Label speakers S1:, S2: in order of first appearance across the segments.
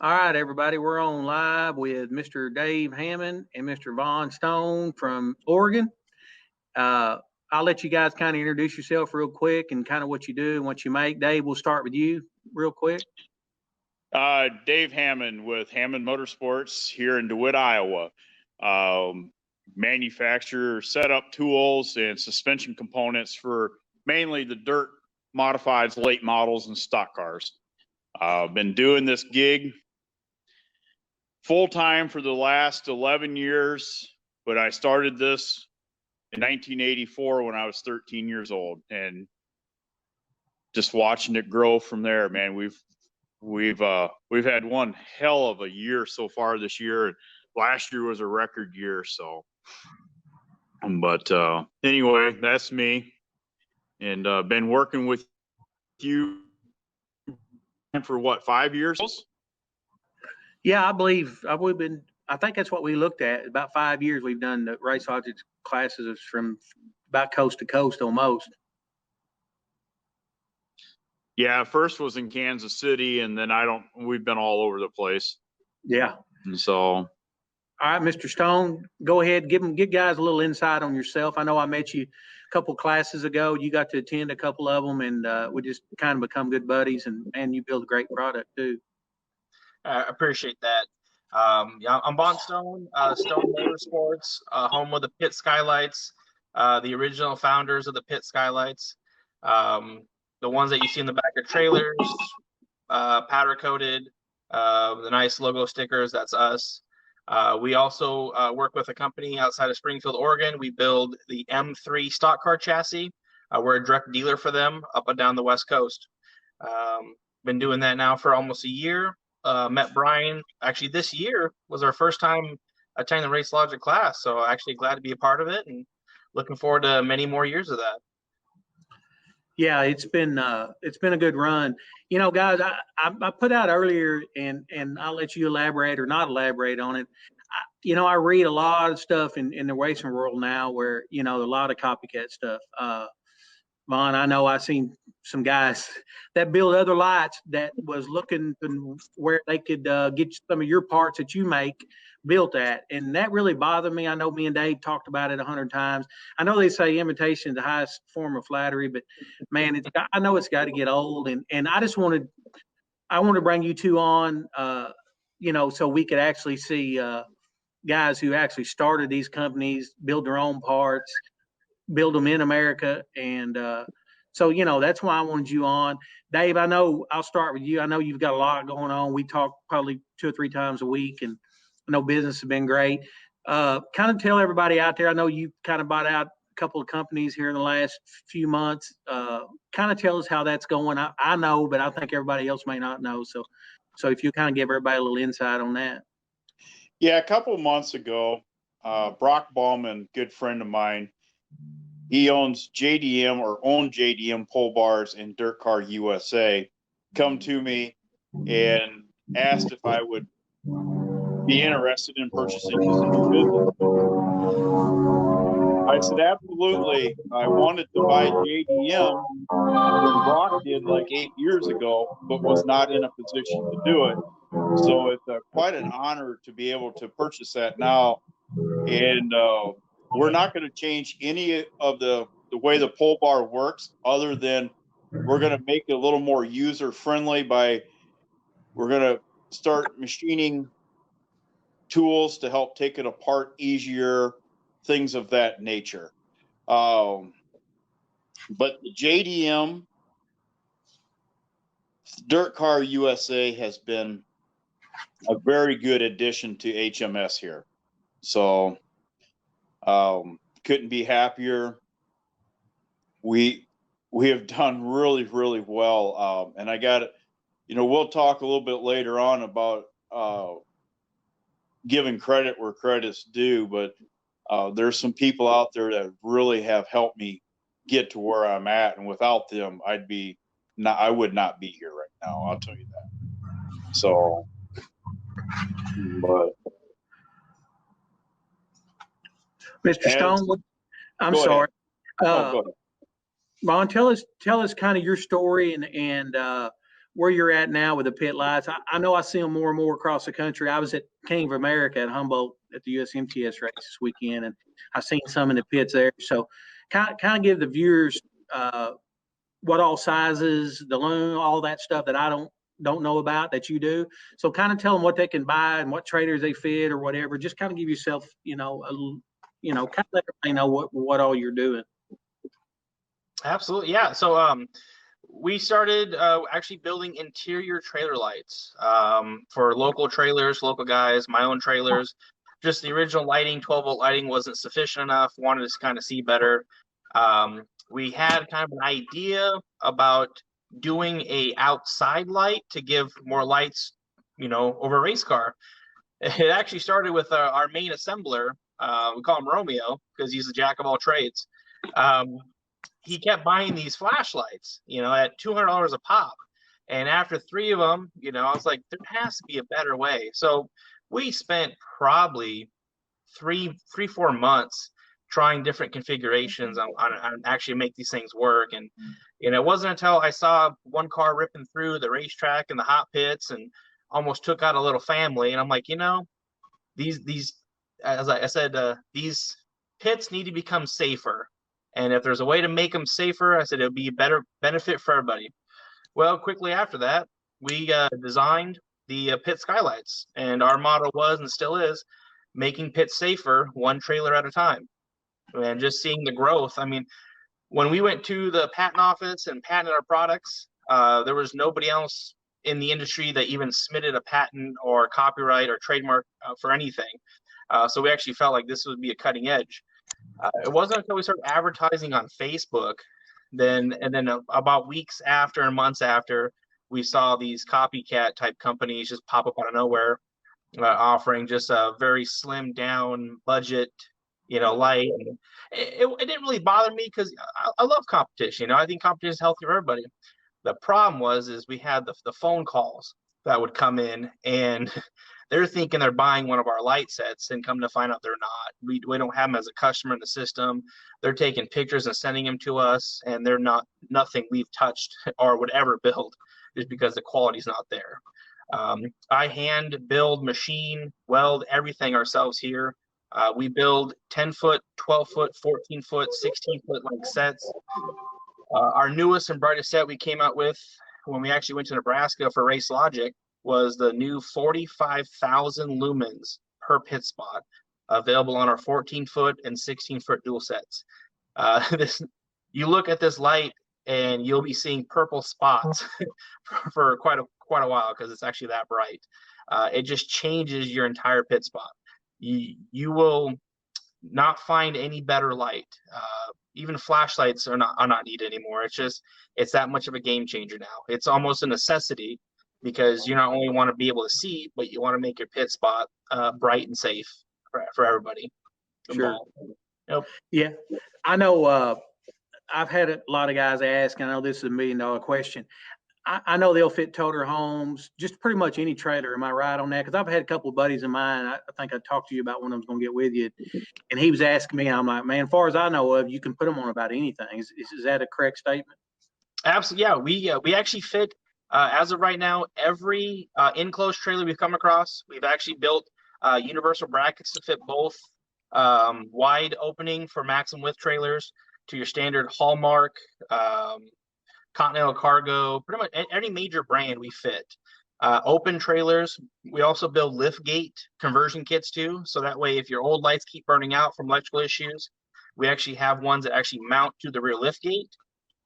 S1: All right, everybody, we're on live with Mr. Dave Hammond and Mr. Vaughn Stone from Oregon. I'll let you guys kind of introduce yourself real quick and kind of what you do and what you make. Dave, we'll start with you real quick.
S2: Dave Hammond with Hammond Motorsports here in DeWitt, Iowa. Manufacture setup tools and suspension components for mainly the dirt modifieds, late models, and stock cars. Been doing this gig full-time for the last 11 years, but I started this in 1984 when I was 13 years old, and just watching it grow from there, man. We've had one hell of a year so far this year. Last year was a record year, so. But anyway, that's me, and been working with you for what, 5 years?
S1: Yeah, I think that's what we looked at. About 5 years we've done the Racelogic classes from about coast to coast almost.
S2: Yeah, first was in Kansas City, and then we've been all over the place.
S1: Yeah.
S2: And so.
S1: All right, Mr. Stone, go ahead, give guys a little insight on yourself. I know I met you a couple classes ago. You got to attend a couple of them, and we just kind of become good buddies, and you build a great product too.
S3: I appreciate that. Yeah, I'm Vaughn Stone, Stone Motorsports, home of the Pit Skylights, the original founders of the Pit Skylights, the ones that you see in the back of trailers, powder coated, the nice logo stickers. That's us. We also work with a company outside of Springfield, Oregon. We build the M3 stock car chassis. We're a direct dealer for them up and down the West Coast. Been doing that now for almost a year. Met Brian. Actually, this year was our first time attending the Racelogic class, so actually glad to be a part of it and looking forward to many more years of that.
S1: Yeah, it's been a good run. You know, guys, I put out earlier, and I'll let you elaborate or not elaborate on it. I read a lot of stuff in the racing world now where, a lot of copycat stuff. Vaughn, I know I've seen some guys that build other lights that was looking where they could get some of your parts that you make built at, and that really bothered me. I know me and Dave talked about it 100 times. I know they say imitation is the highest form of flattery, but man, I know it's got to get old, and I want to bring you two on, so we could actually see guys who actually started these companies, build their own parts, build them in America. And so, that's why I wanted you on. Dave, I know I'll start with you. I know you've got a lot going on. We talk probably 2 or 3 times a week, and I know business has been great. Kind of tell everybody out there, I know you kind of bought out a couple of companies here in the last few months. Kind of tell us how that's going. I know, but I think everybody else may not know. So if you kind of give everybody a little insight on that.
S2: Yeah, a couple of months ago, Brock Ballman, good friend of mine, he owns JDM or owned JDM pole bars in Dirt Car USA, come to me and asked if I would be interested in purchasing his business. I said, absolutely. I wanted to buy JDM when Brock did like 8 years ago, but was not in a position to do it. So it's quite an honor to be able to purchase that now. And we're not going to change any of the way the pole bar works, other than we're going to make it a little more user friendly we're going to start machining tools to help take it apart easier, things of that nature. But the JDM Dirt Car USA has been a very good addition to HMS here. So couldn't be happier. We have done really, really well. And I got it. We'll talk a little bit later on about giving credit where credit's due, but there's some people out there that really have helped me get to where I'm at, and without them, I would not be here right now. I'll tell you that. So, but
S1: Mr. Stone, I'm sorry. Ron, tell us kind of your story and where you're at now with the pit lights. I know I see them more and more across the country. I was at King of America at Humboldt at the USMTS race this weekend, and I've seen some in the pits there. So kind of give the viewers what all sizes, the loom, all that stuff that I don't know about that you do. So kind of tell them what they can buy and what trailers they fit or whatever. Just kind of give yourself, kind of let everybody know what all you're doing.
S3: Absolutely, yeah. So we started actually building interior trailer lights for local trailers, local guys, my own trailers. Just the original lighting, 12-volt lighting wasn't sufficient enough. Wanted to kind of see better. We had kind of an idea about doing a outside light to give more lights, over a race car. It actually started with our main assembler. We call him Romeo because he's the jack of all trades. He kept buying these flashlights, at $200 a pop. And after 3 of them, I was like, there has to be a better way. So we spent probably 3-4 months trying different configurations on actually make these things work. And, it wasn't until I saw one car ripping through the racetrack and the hot pits and almost took out a little family. And I'm like, these, as I said, these pits need to become safer. And if there's a way to make them safer, I said it would be a better benefit for everybody. Well, quickly after that, we designed the pit skylights. And our motto was and still is making pits safer, one trailer at a time. And just seeing the growth. I mean, when we went to the patent office and patented our products, there was nobody else in the industry that even submitted a patent or copyright or trademark for anything. So we actually felt like this would be a cutting edge. It wasn't until we started advertising on Facebook, then about weeks after and months after, we saw these copycat type companies just pop up out of nowhere, offering just a very slimmed down budget, light. And it didn't really bother me because I love competition. I think competition is healthy for everybody. The problem is we had the phone calls that would come in, and they're thinking they're buying one of our light sets, and come to find out they're not. We don't have them as a customer in the system. They're taking pictures and sending them to us, and they're nothing we've touched or would ever build, just because the quality's not there. I hand build, machine, weld everything ourselves here. We build 10-foot, 12-foot, 14-foot, 16-foot like sets. Our newest and brightest set we came out with when we actually went to Nebraska for Racelogic was the new 45,000 lumens per pit spot, available on our 14-foot and 16-foot dual sets. You look at this light and you'll be seeing purple spots for quite a while because it's actually that bright. It just changes your entire pit spot. You will not find any better light. Even flashlights are not needed anymore. It's that much of a game changer now. It's almost a necessity because you not only want to be able to see, but you want to make your pit spot bright and safe for everybody.
S1: Sure.
S3: Yep.
S1: Yeah, I know. I've had a lot of guys ask. I know this is $1 million question. I know they'll fit toter homes, just pretty much any trailer. Am I right on that? Because I've had a couple of buddies of mine. I think I talked to you about one of them's going to get with you, and he was asking me. I'm like, man, as far as I know of, you can put them on about anything. Is that a correct statement?
S3: Absolutely. Yeah, we actually fit as of right now every enclosed trailer we've come across. We've actually built universal brackets to fit both wide opening for maximum width trailers to your standard Hallmark. Continental Cargo, pretty much any major brand we fit. Open trailers, we also build lift gate conversion kits too. So that way, if your old lights keep burning out from electrical issues, we actually have ones that actually mount to the rear lift gate,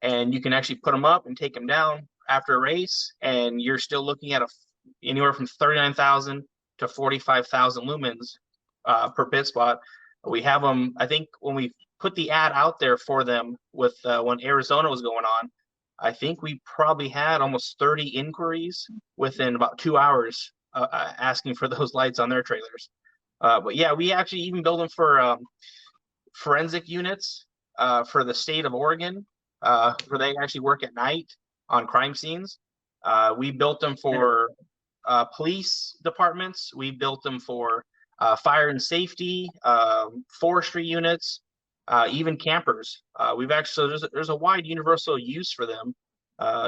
S3: and you can actually put them up and take them down after a race, and you're still looking at anywhere from 39,000 to 45,000 lumens per pit spot. We have them. I think when we put the ad out there for them with when Arizona was going on, I think we probably had almost 30 inquiries within about 2 hours asking for those lights on their trailers. But yeah, we actually even build them for forensic units for the state of Oregon, where they actually work at night on crime scenes. We built them for police departments. We built them for fire and safety, forestry units. Even campers. We've actually there's a wide universal use for them.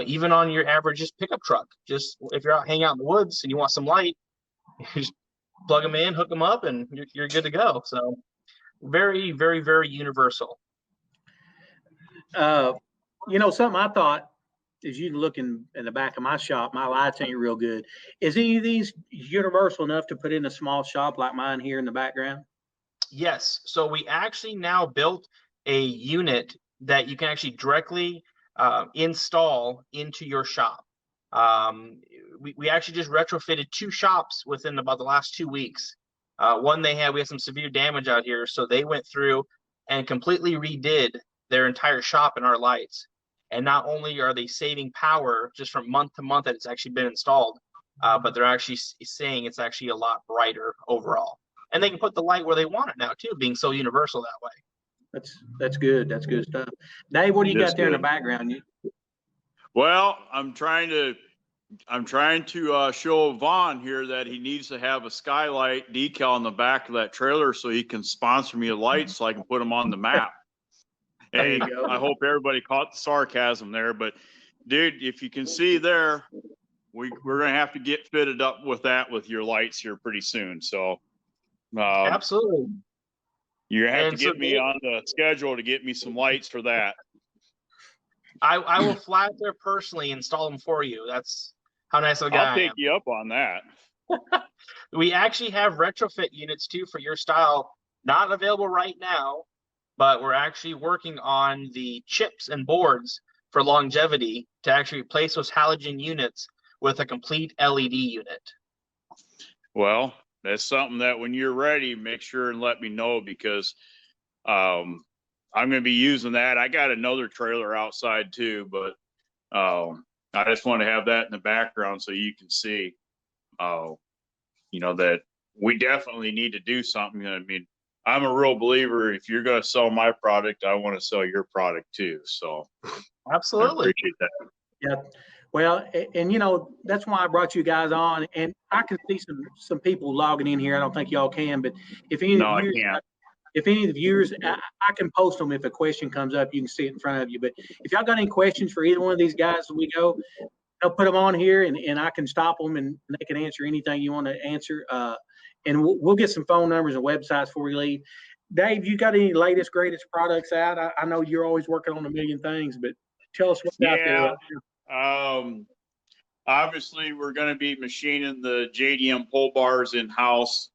S3: even on your average just pickup truck. Just if you're out hanging out in the woods and you want some light, you just plug them in, hook them up, and you're good to go. So very, very, very universal.
S1: Something I thought is you look in the back of my shop, my lights ain't real good. Is any of these universal enough to put in a small shop like mine here in the background?
S3: Yes. So we actually now built a unit that you can actually directly install into your shop. We actually just retrofitted 2 shops within about the last 2 weeks. One we had some severe damage out here, so they went through and completely redid their entire shop and our lights. And not only are they saving power just from month to month that it's actually been installed, but they're actually saying it's actually a lot brighter overall. And they can put the light where they want it now too, being so universal that way.
S1: That's good. That's good stuff. Dave, what do you got there in the background?
S2: Well, I'm trying to show Vaughn here that he needs to have a skylight decal on the back of that trailer so he can sponsor me a light so I can put them on the map. And I hope everybody caught the sarcasm there. But, dude, if you can see there, we're going to have to get fitted up with that with your lights here pretty soon. So,
S3: absolutely.
S2: You're going to have to get me on the schedule to get me some lights for that.
S3: I will fly out there personally, install them for you. That's how nice of a guy
S2: I'll take you up on that.
S3: We actually have retrofit units too for your style. Not available right now, but we're actually working on the chips and boards for longevity to actually replace those halogen units with a complete LED unit.
S2: Well, that's something that when you're ready, make sure and let me know, because I'm going to be using that. I got another trailer outside too, but I just want to have that in the background so you can see, that we definitely need to do something. I mean, I'm a real believer. If you're going to sell my product, I want to sell your product too. So
S3: absolutely.
S2: I appreciate that.
S1: Yeah. Well, and that's why I brought you guys on, and I can see some people logging in here. I don't think y'all can, but if any of the viewers, I can post them. If a question comes up, you can see it in front of you. But if y'all got any questions for either one of these guys as we go, I'll put them on here, and I can stop them, and they can answer anything you want to answer. And we'll get some phone numbers and websites before we leave. Dave, you got any latest, greatest products out? I know you're always working on a million things, but tell us what's out there.
S2: Obviously, we're going to be machining the JDM pole bars in-house.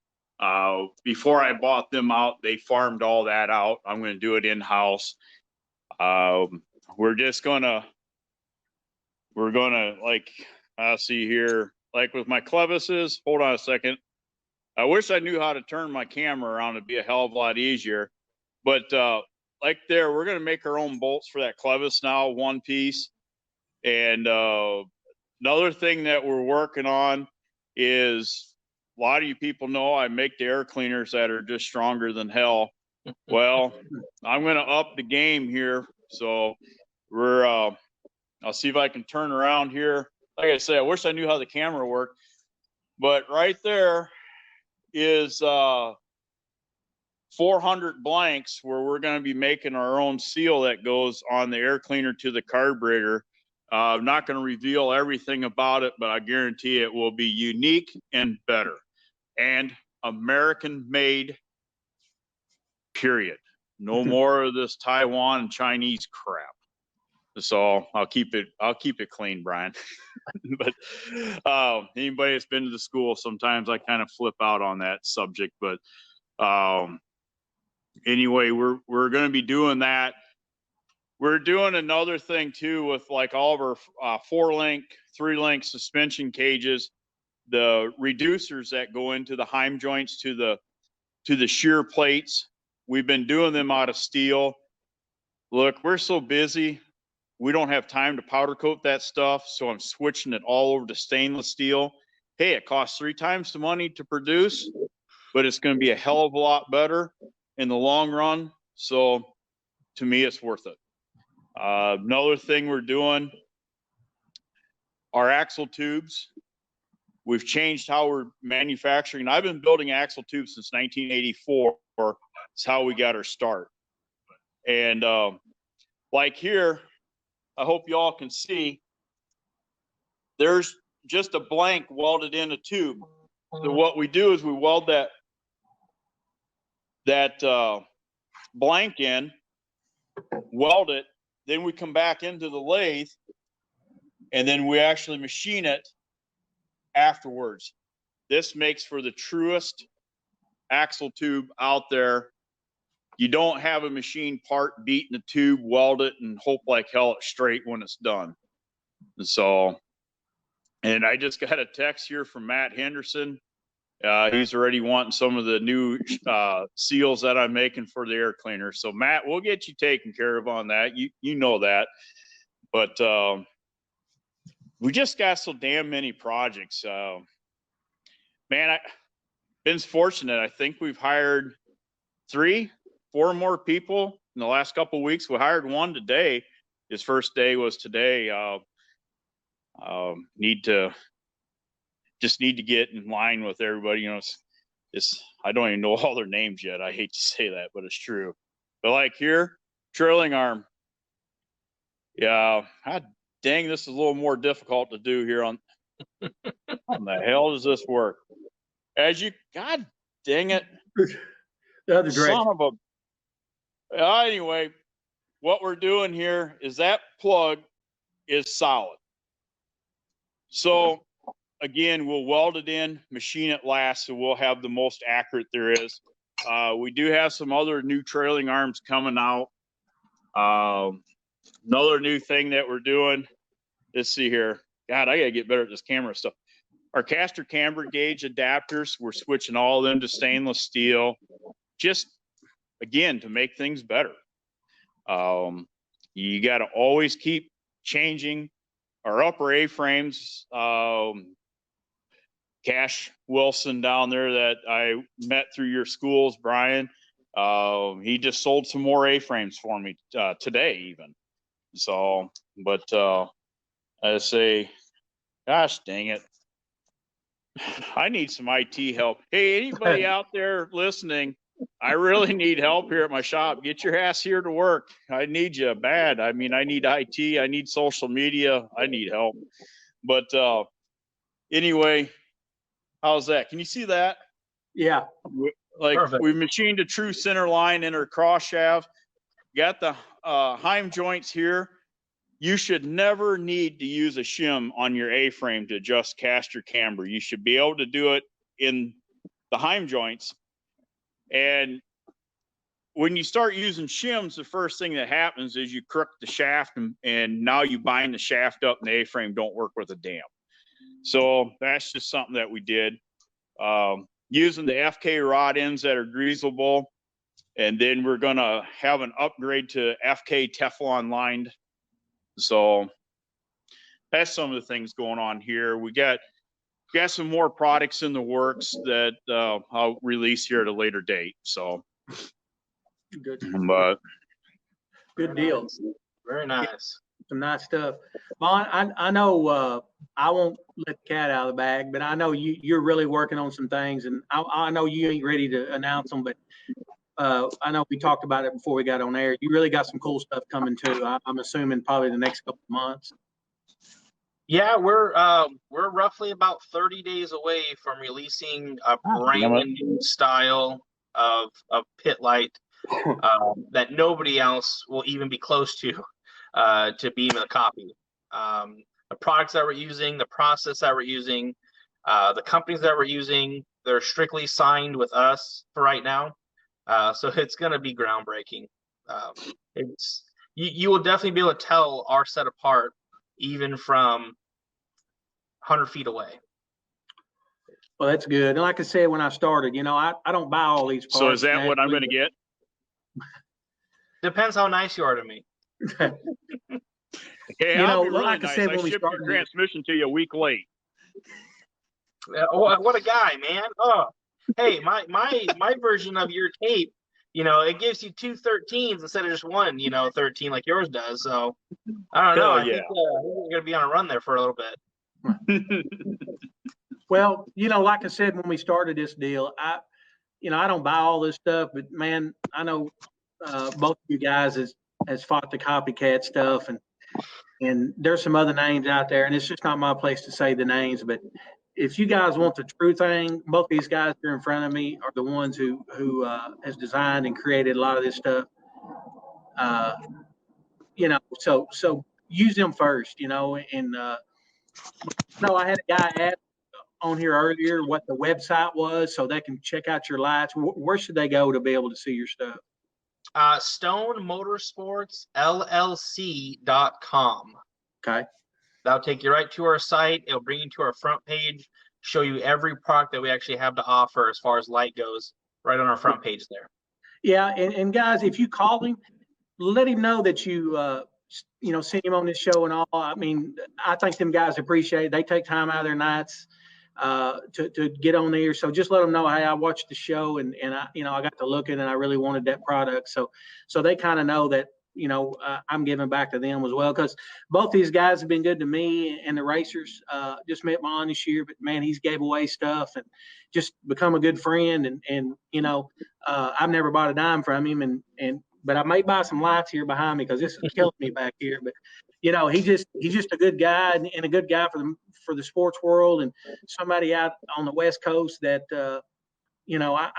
S2: Before I bought them out, they farmed all that out. I'm going to do it in-house. We're going to, like, I'll see here, like with my clevises, hold on a second. I wish I knew how to turn my camera around. It'd be a hell of a lot easier. But like there, we're going to make our own bolts for that clevis now, one piece. And another thing that we're working on is, a lot of you people know I make the air cleaners that are just stronger than hell. Well, I'm going to up the game here. So I'll see if I can turn around here. Like I said, I wish I knew how the camera worked. But right there is 400 blanks where we're going to be making our own seal that goes on the air cleaner to the carburetor. I'm not going to reveal everything about it, but I guarantee it will be unique and better and American made, period. No more of this Taiwan and Chinese crap. So I'll keep it clean, Brian. But anybody that's been to the school, sometimes I kind of flip out on that subject. But anyway, we're going to be doing that. We're doing another thing too with like all of our 4-link, 3-link suspension cages, the reducers that go into the Heim joints to the shear plates. We've been doing them out of steel. Look, we're so busy. We don't have time to powder coat that stuff, so I'm switching it all over to stainless steel. Hey, it costs 3 times the money to produce, but it's going to be a hell of a lot better in the long run. So to me, it's worth it. Another thing we're doing, our axle tubes. We've changed how we're manufacturing. I've been building axle tubes since 1984. It's how we got our start. And like here, I hope you all can see, there's just a blank welded in a tube. So what we do is we weld that blank in, weld it, then we come back into the lathe, and then we actually machine it afterwards. This makes for the truest axle tube out there. You don't have a machine part, beat in the tube, weld it, and hope like hell it's straight when it's done. And so, and I just got a text here from Matt Henderson. He's already wanting some of the new seals that I'm making for the air cleaner. So Matt, we'll get you taken care of on that. You know that. But we just got so damn many projects. Man, Ben's fortunate. I think we've hired 3, 4 more people in the last couple of weeks. We hired one today. His first day was today. Need to get in line with everybody. You know, it's I don't even know all their names yet. I hate to say that, but it's true. But like here, trailing arm. Yeah, God dang, this is a little more difficult to do here on. How the hell does this work? God dang it.
S1: The other direction.
S2: Son of a. Anyway, what we're doing here is that plug is solid. So again, we'll weld it in, machine it last, so we'll have the most accurate there is. We do have some other new trailing arms coming out. Another new thing that we're doing. Let's see here. God, I gotta get better at this camera stuff. Our caster camber gauge adapters, we're switching all of them to stainless steel, just again to make things better. You got to always keep changing our upper A-frames. Cash Wilson down there that I met through your schools, Brian, he just sold some more A-frames for me today even. So, but I say, gosh dang it, I need some IT help. Hey, anybody out there listening, I really need help here at my shop. Get your ass here to work. I need you bad. I mean, I need IT. I need social media. I need help. But anyway, how's that? Can you see that?
S1: Yeah.
S2: Like
S3: Perfect.
S2: we machined a true center line in our cross shaft. Got the Heim joints here. You should never need to use a shim on your A-frame to adjust caster camber. You should be able to do it in the Heim joints. And when you start using shims, the first thing that happens is you crook the shaft, and now you bind the shaft up and the A-frame don't work with a damn. So that's just something that we did. Using the FK rod ends that are greasable, and then we're going to have an upgrade to FK Teflon lined. So that's some of the things going on here. We got some more products in the works that I'll release here at a later date. So
S1: Good.
S2: But
S1: Good deal.
S3: Very nice.
S1: Some nice stuff. Vaughn, I know I won't let the cat out of the bag, but I know you're really working on some things, and I know you ain't ready to announce them, but I know we talked about it before we got on air. You really got some cool stuff coming too. I'm assuming probably the next couple of months.
S3: Yeah, we're roughly about 30 days away from releasing a brand new style of pit light that nobody else will even be close to be even a copy. The products that we're using, the process that we're using, the companies that we're using, they're strictly signed with us for right now. So it's going to be groundbreaking. You will definitely be able to tell our set apart even from 100 feet away.
S1: Well, that's good. And like I said, when I started, I don't buy all these parts.
S2: So is that what I'm going to get?
S3: Depends how nice you are to me.
S2: Okay,
S1: like I said, when we
S2: shipped your
S1: started,
S2: transmission to you a week late.
S3: What a guy, man! Oh, hey, my version of your tape, it gives you 2 13s instead of just 1, 13 like yours does. So I don't know. I think we're gonna be on a run there for a little bit.
S1: Well, like I said when we started this deal, I don't buy all this stuff, but man, I know both of you guys has fought the copycat stuff, and and there's some other names out there, and it's just not my place to say the names, but if you guys want the true thing, both these guys here in front of me are the ones who has designed and created a lot of this stuff. So use them first, and no, I had a guy ask on here earlier what the website was so they can check out your lights. Where should they go to be able to see your stuff?
S3: StoneMotorsportsLLC.com.
S1: Okay.
S3: That'll take you right to our site. It'll bring you to our front page, show you every product that we actually have to offer as far as light goes, right on our front page there.
S1: Yeah, and guys, if you call him, let him know that you sent him on this show and all. I mean, I think them guys appreciate it. They take time out of their nights to get on there. So just let them know, hey, I watched the show and I got to looking and I really wanted that product. So they kind of know that, I'm giving back to them as well, because both these guys have been good to me and the racers. Just met Vahn this year, but man, he's gave away stuff and just become a good friend. And I've never bought a dime from him, but I may buy some lights here behind me because this is killing me back here. But he's just a good guy and a good guy for the sports world, and somebody out on the West Coast that I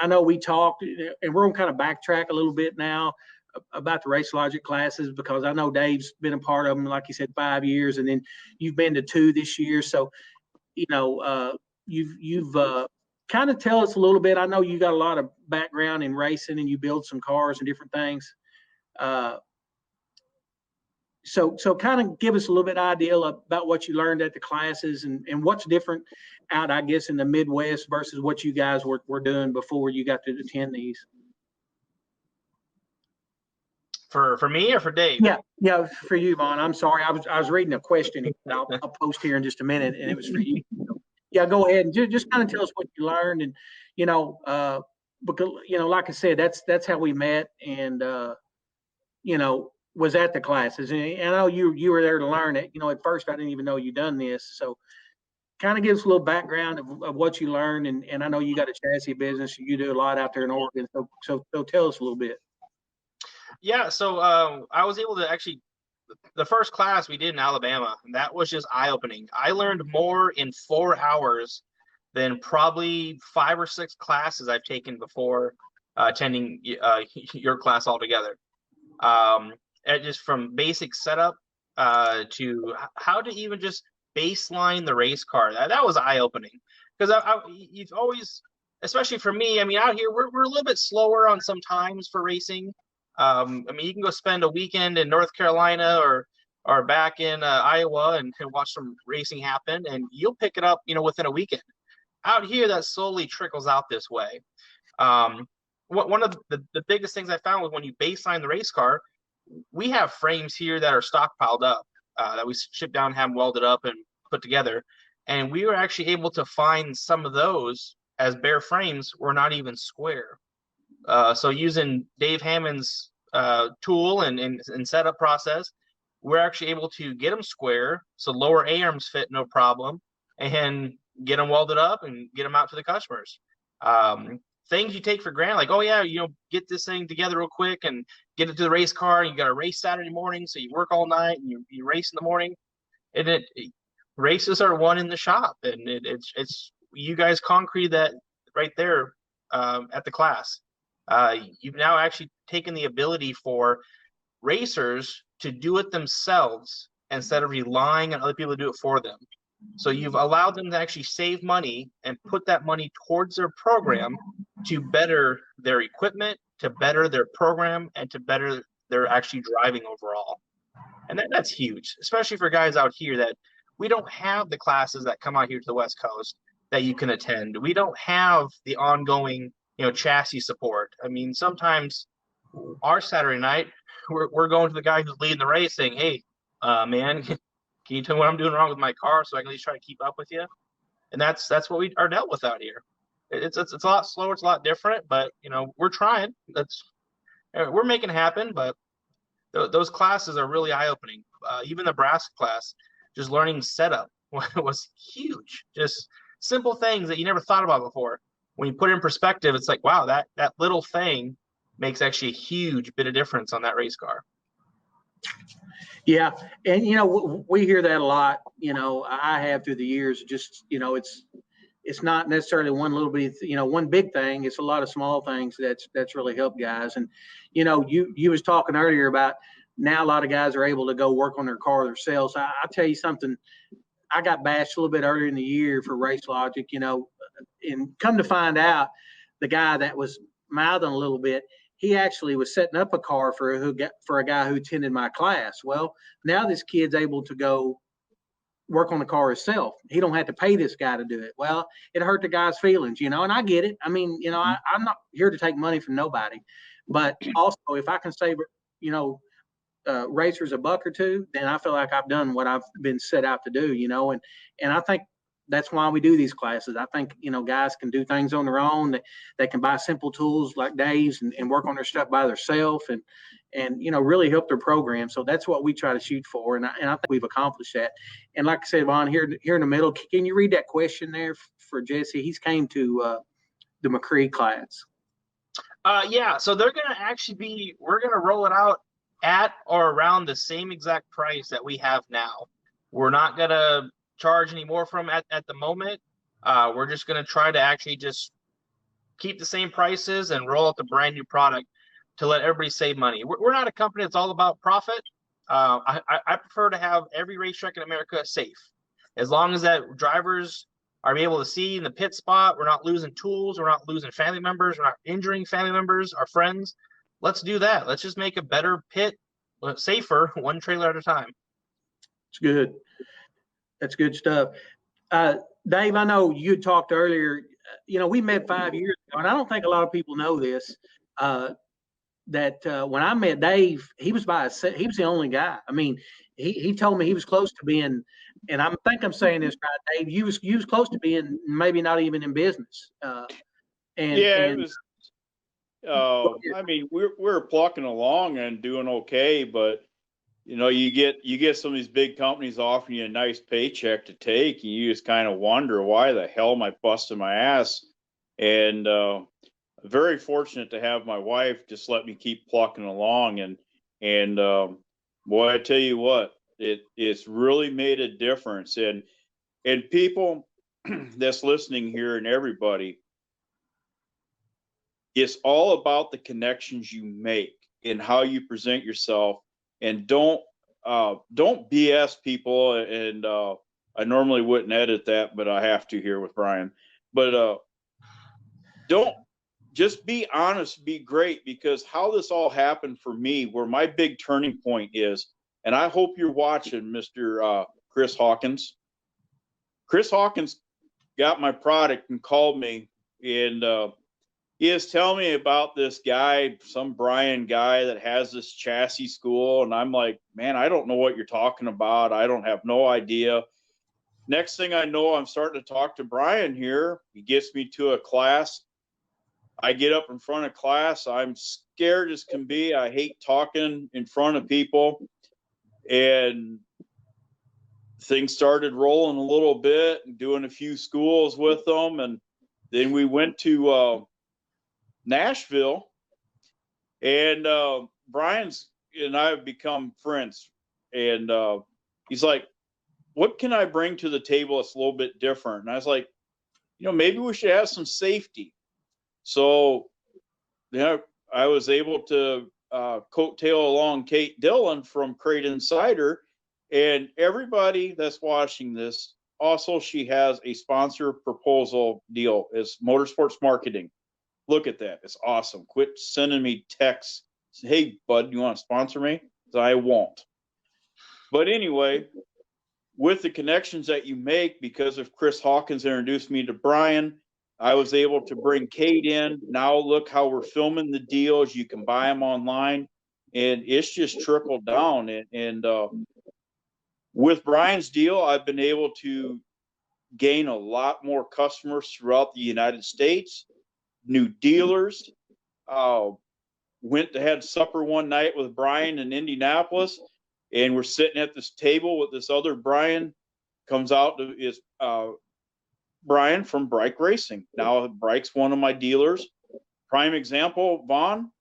S1: know we talked, and we're gonna kind of backtrack a little bit now about the Racelogic classes, because I know Dave's been a part of them, like you said, 5 years, and then you've been to 2 this year. So, you've kind of tell us a little bit. I know you got a lot of background in racing and you build some cars and different things. So kind of give us a little bit idea about what you learned at the classes and what's different out, I guess, in the Midwest versus what you guys were doing before you got to attend these.
S3: For me or for Dave?
S1: Yeah, for you, Vahn. I'm sorry. I was reading a question. I'll post here in just a minute, and it was for you. Yeah, go ahead and just kind of tell us what you learned, and because like I said, that's how we met, and was at the classes, and I know you were there to learn it. At first I didn't even know you done this, so kind of give us a little background of what you learned, and I know you got a chassis business, you do a lot out there in Oregon, so tell us a little bit.
S3: Yeah, so I was able to actually, the first class we did in Alabama, and that was just eye-opening. I learned more in 4 hours than probably 5 or 6 classes I've taken before attending your class altogether. Just from basic setup to how to even just baseline the race car. That was eye-opening, because you've always, especially for me, I mean, out here we're a little bit slower on some times for racing. I mean, you can go spend a weekend in North Carolina or back in Iowa and watch some racing happen, and you'll pick it up, within a weekend. Out here, that slowly trickles out this way. One of the biggest things I found was when you baseline the race car, we have frames here that are stockpiled up that we ship down, have them welded up and put together, and we were actually able to find some of those as bare frames were not even square. So using Dave Hammond's tool and setup process, we're actually able to get them square, so lower A-arms fit no problem, and get them welded up and get them out to the customers. Things you take for granted, like, oh yeah, get this thing together real quick and get it to the race car. You got to race Saturday morning, so you work all night and you race in the morning. And races are won in the shop, and it's you guys concrete that right there at the class. You've now actually taken the ability for racers to do it themselves instead of relying on other people to do it for them. So you've allowed them to actually save money and put that money towards their program to better their equipment, to better their program, and to better their actually driving overall. And that's huge, especially for guys out here that we don't have the classes that come out here to the West Coast that you can attend. We don't have the ongoing chassis support. I mean, sometimes our Saturday night, we're going to the guy who's leading the race saying, hey, man, can you tell me what I'm doing wrong with my car so I can at least try to keep up with you? And that's what we are dealt with out here. It's a lot slower, it's a lot different, but we're trying. We're making it happen, but those classes are really eye-opening. Even the brass class, just learning setup was huge. Just simple things that you never thought about before. When you put it in perspective, it's like, wow, that little thing makes actually a huge bit of difference on that race car.
S1: Yeah, and we hear that a lot. I have through the years. Just it's not necessarily one little bit, one big thing. It's a lot of small things that's really helped guys. And you was talking earlier about now a lot of guys are able to go work on their car themselves. I'll tell you something. I got bashed a little bit earlier in the year for Racelogic, and come to find out, the guy that was mouthing a little bit, he actually was setting up a car for a guy who attended my class. Well, now this kid's able to go work on the car himself. He don't have to pay this guy to do it. Well, it hurt the guy's feelings, and I get it. I mean, I'm not here to take money from nobody, but also if I can save, racers a buck or two, then I feel like I've done what I've been set out to do, and I think that's why we do these classes. I think, guys can do things on their own. That they can buy simple tools like Dave's and work on their stuff by themselves and really help their program. So that's what we try to shoot for. And I think we've accomplished that. And like I said, Vaughn, here in the middle, can you read that question there for Jesse? He's came to the McCree class.
S3: Yeah, so they're going to we're going to roll it out at or around the same exact price that we have now. We're not going to charge any more from at the moment. We're just going to try to actually just keep the same prices and roll out the brand new product to let everybody save money. We're not a company that's all about profit. I prefer to have every racetrack in America safe. As long as that drivers are able to see in the pit spot, we're not losing tools, we're not losing family members, we're not injuring family members, our friends. Let's do that. Let's just make a better pit, safer, one trailer at a time.
S1: It's good. That's good stuff. Dave, I know you talked earlier, we met 5 years ago, and I don't think a lot of people know this, that when I met Dave, he was he was the only guy. I mean, he told me he was close to being, and I think I'm saying this right, Dave, you was close to being maybe not even in business.
S2: It was, I mean, we're plucking along and doing okay, but you get some of these big companies offering you a nice paycheck to take, and you just kind of wonder, why the hell am I busting my ass? And very fortunate to have my wife just let me keep plucking along, and boy, I tell you what, it's really made a difference. And people that's listening here and everybody, it's all about the connections you make and how you present yourself. And don't BS people. And I normally wouldn't edit that, but I have to here with Brian. But don't just be honest, be great, because how this all happened for me, where my big turning point is, and I hope you're watching, Mr. Chris Hawkins. Chris Hawkins got my product and called me, and he is telling me about this guy, some Brian guy that has this chassis school. And I'm like, man, I don't know what you're talking about. I don't have no idea. Next thing I know, I'm starting to talk to Brian here. He gets me to a class. I get up in front of class. I'm scared as can be. I hate talking in front of people. And things started rolling a little bit and doing a few schools with them. And then we went to Nashville, and Brian's and I have become friends. And he's like, what can I bring to the table that's a little bit different? And I was like, maybe we should have some safety. So I was able to coattail along Kate Dillon from Crate Insider, and everybody that's watching this, also she has a sponsor proposal deal. It's Motorsports Marketing. Look at that. It's awesome. Quit sending me texts. Hey, bud, you want to sponsor me? I won't. But anyway, with the connections that you make, because of Chris Hawkins introduced me to Brian, I was able to bring Kate in. Now look how we're filming the deals. You can buy them online, and it's just trickled down. And with Brian's deal, I've been able to gain a lot more customers throughout the United States, new dealers. Went to have supper one night with Brian in Indianapolis, and we're sitting at this table with this other Brian. Comes out to is Brian from Brike Racing. Now Brike's one of my dealers. Prime example, Vaughn.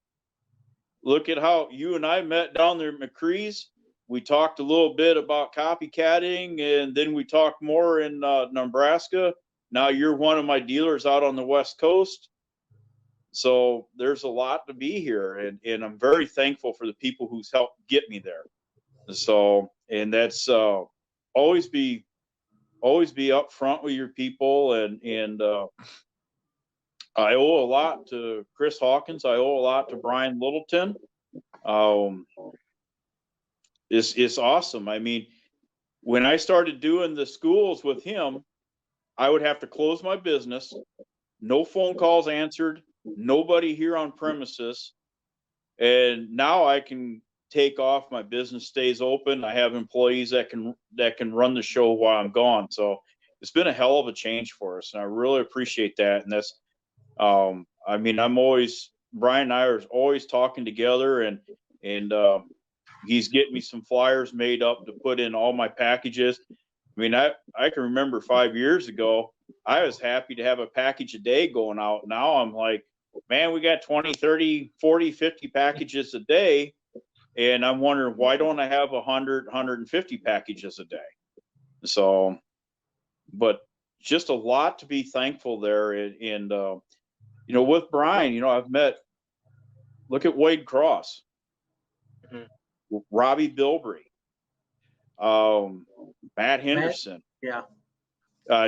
S2: Look at how you and I met down there at McCree's. we talked a little bit about copycatting, and then we talked more in Nebraska. Now you're one of my dealers out on the West Coast. So there's a lot to be here, and I'm very thankful for the people who's helped get me there. So, and that's always be upfront with your people, and I owe a lot to Chris Hawkins. I owe a lot to Brian Littleton. It's awesome. I mean, when I started doing the schools with him, I would have to close my business, no phone calls answered, nobody here on premises. And now I can take off, my business stays open. I have employees that can run the show while I'm gone. So it's been a hell of a change for us, and I really appreciate that. And that's I mean, Brian and I are always talking together, and he's getting me some flyers made up to put in all my packages. I mean, I can remember 5 years ago, I was happy to have a package a day going out. Now I'm like, man, we got 20, 30, 40, 50 packages a day. And I'm wondering, why don't I have 100, 150 packages a day? So, but just a lot to be thankful there. And you know, with Brian, you know, look at Wade Cross, Robbie Bilbrey, Matt Henderson,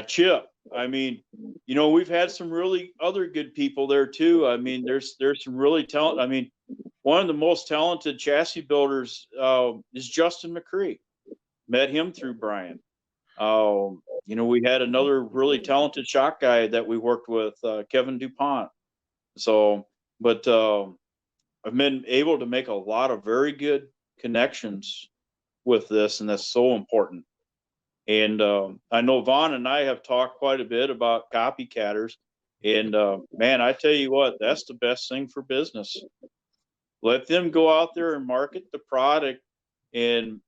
S2: Chip. I mean, you know, we've had some really other good people there too. I mean, there's some really talent. I mean, one of the most talented chassis builders is Justin McCree. Met him through Brian. You know, we had another really talented shock guy that we worked with, Kevin DuPont. So, but I've been able to make a lot of very good connections with this, and that's so important. And I know Vaughn and I have talked quite a bit about copycatters, and man, I tell you what, that's the best thing for business. Let them go out there and market the product, and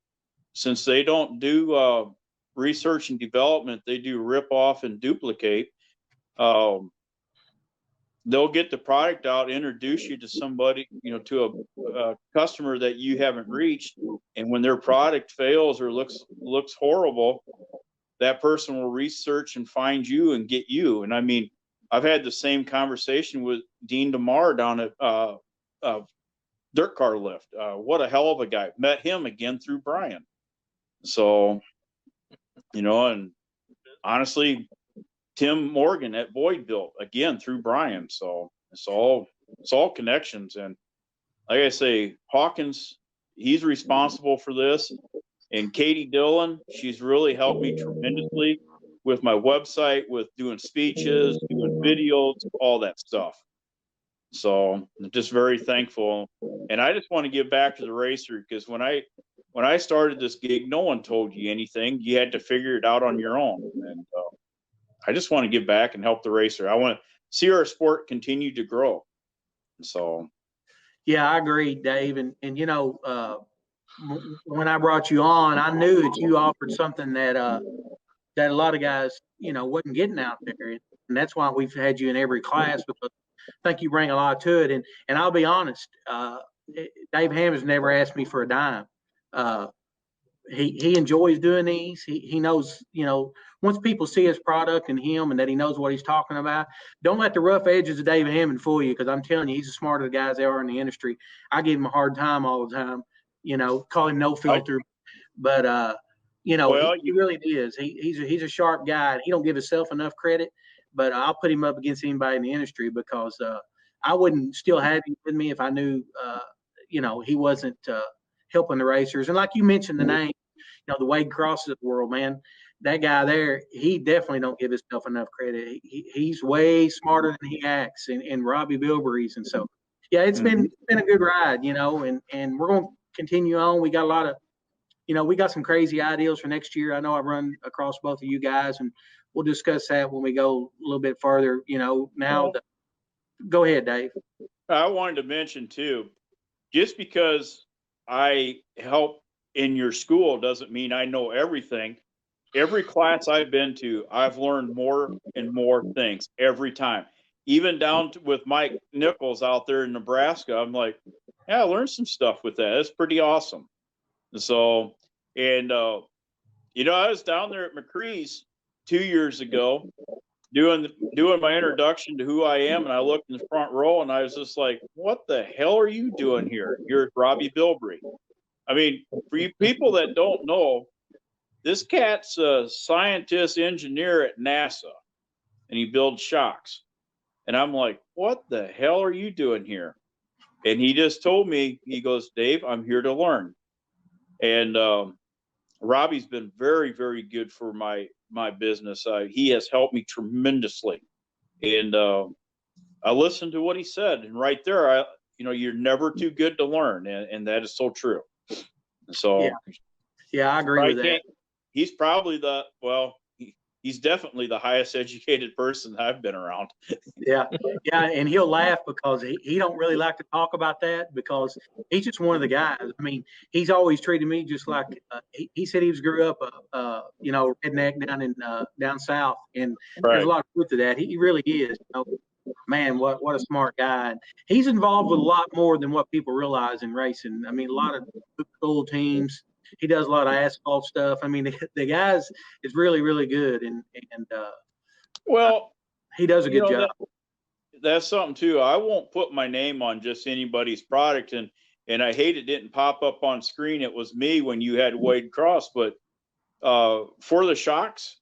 S2: since they don't do research and development, they do rip off and duplicate. They'll get the product out, introduce you to somebody, you know, to a customer that you haven't reached. And when their product fails or looks horrible, that person will research and find you and get you. And I mean, I've had the same conversation with Dean DeMar down at Dirt Car Lift. What a hell of a guy. Met him again through Brian. So, you know, and honestly, Tim Morgan at Boyd Built again through Brian. So it's all connections. And like I say, Hawkins, he's responsible for this. And Katie Dillon, she's really helped me tremendously with my website, with doing speeches, doing videos, all that stuff. So I'm just very thankful. And I just want to give back to the racer, because when I started this gig, no one told you anything. You had to figure it out on your own. And I just want to give back and help the racer. I want to see our sport continue to grow. So,
S1: yeah, I agree, Dave. And you know, when I brought you on, I knew that you offered something that a lot of guys, you know, wasn't getting out there, and that's why we've had you in every class, because I think you bring a lot to it. And I'll be honest, Dave Hammond's never asked me for a dime. He enjoys doing these. He knows, you know, once people see his product and him, and that he knows what he's talking about, don't let the rough edges of Dave Hammond fool you, because I'm telling you, he's the smartest guys there are in the industry. I give him a hard time all the time, you know, call him no filter, but you know, well, he really is. He's a sharp guy. He don't give himself enough credit, but I'll put him up against anybody in the industry, because I wouldn't still have him with me if I knew, you know, he wasn't helping the racers. And like you mentioned the name, you know, the Wade Crosses of the world, man, that guy there, he definitely don't give himself enough credit. He's way smarter than he acts, and Robbie Bilberry's. And so, yeah, it's been a good ride, you know, and we're going to continue on. We got a lot of, you know, we got some crazy ideas for next year. I know I've run across both of you guys, and we'll discuss that when we go a little bit further, you know. Now, go ahead, Dave.
S2: I wanted to mention too, just because I help in your school doesn't mean I know everything. Every class I've been to, I've learned more and more things every time. Even down to, with Mike Nichols out there in Nebraska, I'm like, yeah, I learned some stuff with that. That's pretty awesome. So, and you know, I was down there at McCree's 2 years ago doing my introduction to who I am, and I looked in the front row, and I was just like, "What the hell are you doing here? You're Robbie Bilbrey." I mean, for you people that don't know, this cat's a scientist engineer at NASA, and he builds shocks. And I'm like, "What the hell are you doing here?" And he just told me, he goes, "Dave, I'm here to learn." And Robbie's been very, very good for my business. He has helped me tremendously. And I listened to what he said, and right there, you know, you're never too good to learn, and that is so true. So
S1: yeah, I agree with that.
S2: He's probably he's definitely the highest educated person I've been around.
S1: Yeah, and he'll laugh because he don't really like to talk about that because he's just one of the guys. I mean, he's always treated me just like he said he grew up you know, redneck down south, and there's a lot of truth to that. He really is. You know, man, what a smart guy. And he's involved with a lot more than what people realize in racing. I mean, a lot of cool teams. He does a lot of asphalt stuff. I mean, the guys is really, really good, and
S2: well,
S1: he does a good job.
S2: That's something too. I won't put my name on just anybody's product, and I hate it didn't pop up on screen. It was me when you had Wade Cross, but for the shocks,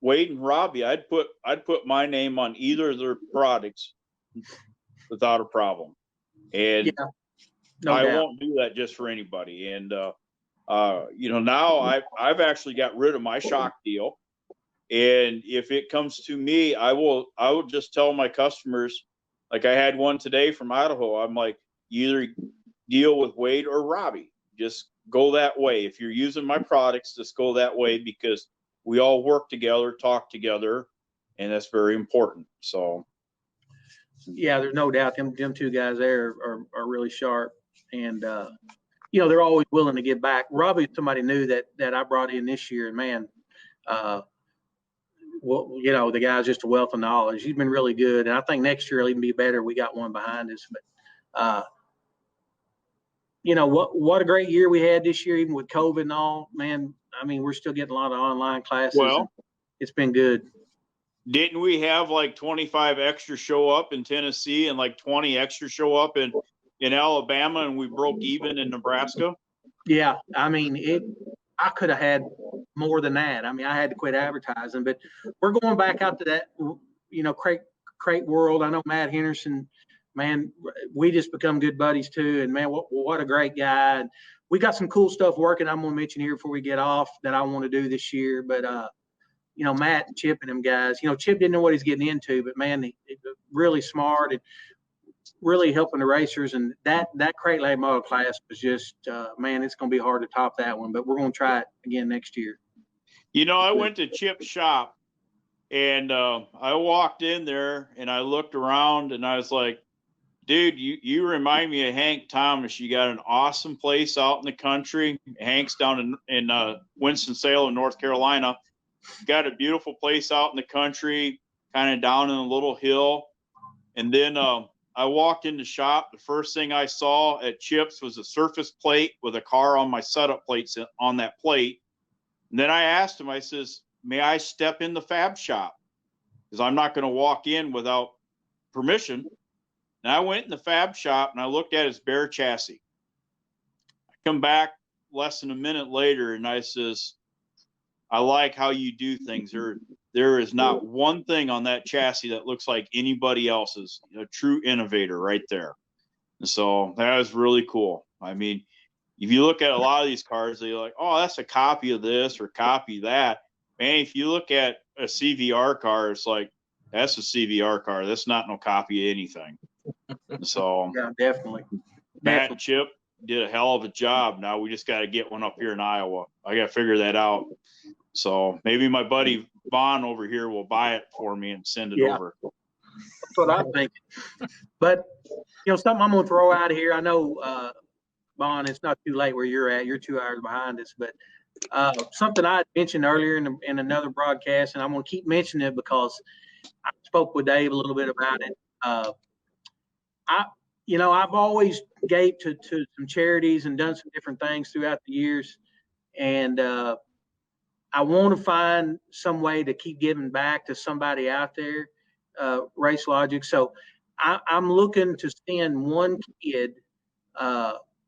S2: Wade and Robbie, I'd put my name on either of their products without a problem, and I won't do that just for anybody. And you know, now I've actually got rid of my shock deal. And if it comes to me, I will just tell my customers, like I had one today from Idaho. I'm like, you either deal with Wade or Robbie. Just go that way. If you're using my products, just go that way, because we all work together, talk together, and that's very important. So,
S1: yeah, there's no doubt them two guys there are really sharp, and you know, they're always willing to give back. Robbie's somebody new that I brought in this year, and man, well, you know, the guy's just a wealth of knowledge. He's been really good, and I think next year he'll even be better. We got one behind us, but you know what a great year we had this year, even with COVID and all. Man, I mean, we're still getting a lot of online classes. Well, it's been good.
S2: Didn't we have like 25 extra show up in Tennessee and like 20 extra show up in Alabama, and we broke even in Nebraska?
S1: Yeah, I mean, I could have had more than that. I mean, I had to quit advertising, but we're going back out to that, you know, crate world. I know Matt Henderson, man, we just become good buddies too. And man, what a great guy. And we got some cool stuff working. I'm going to mention here before we get off that I want to do this year. But, you know, Matt and Chip and them guys, you know, Chip didn't know what he's getting into, but man, he really smart and really helping the racers. And that crate late model class was just, man, it's going to be hard to top that one, but we're going to try it again next year.
S2: You know, I went to Chip's shop, and I walked in there and I looked around and I was like, dude, you remind me of Hank Thomas. You got an awesome place out in the country. Hank's down in Winston-Salem, North Carolina. Got a beautiful place out in the country, kind of down in a little hill. And then I walked in the shop. The first thing I saw at Chip's was a surface plate with a car on my setup plates on that plate. And then I asked him, I says, may I step in the fab shop? Because I'm not going to walk in without permission. And I went in the fab shop and I looked at his bare chassis. I come back less than a minute later and I says, I like how you do things. There is not one thing on that chassis that looks like anybody else's. A true innovator right there. And so that was really cool. I mean, if you look at a lot of these cars, they're like, oh, that's a copy of this or copy of that. Man, if you look at a CVR car, it's like, that's a CVR car. That's not no copy of anything. So
S1: yeah, definitely.
S2: Matt and Chip did a hell of a job. Now we just got to get one up here in Iowa. I got to figure that out. So maybe my buddy Vahn over here will buy it for me and send it over.
S1: That's what I'm thinking. But, you know, something I'm going to throw out here. I know, Vahn, it's not too late where you're at. You're 2 hours behind us. But something I mentioned earlier in another broadcast, and I'm going to keep mentioning it because I spoke with Dave a little bit about it. I've always gave to some charities and done some different things throughout the years. And I want to find some way to keep giving back to somebody out there, Racelogic. So I'm looking to send one kid,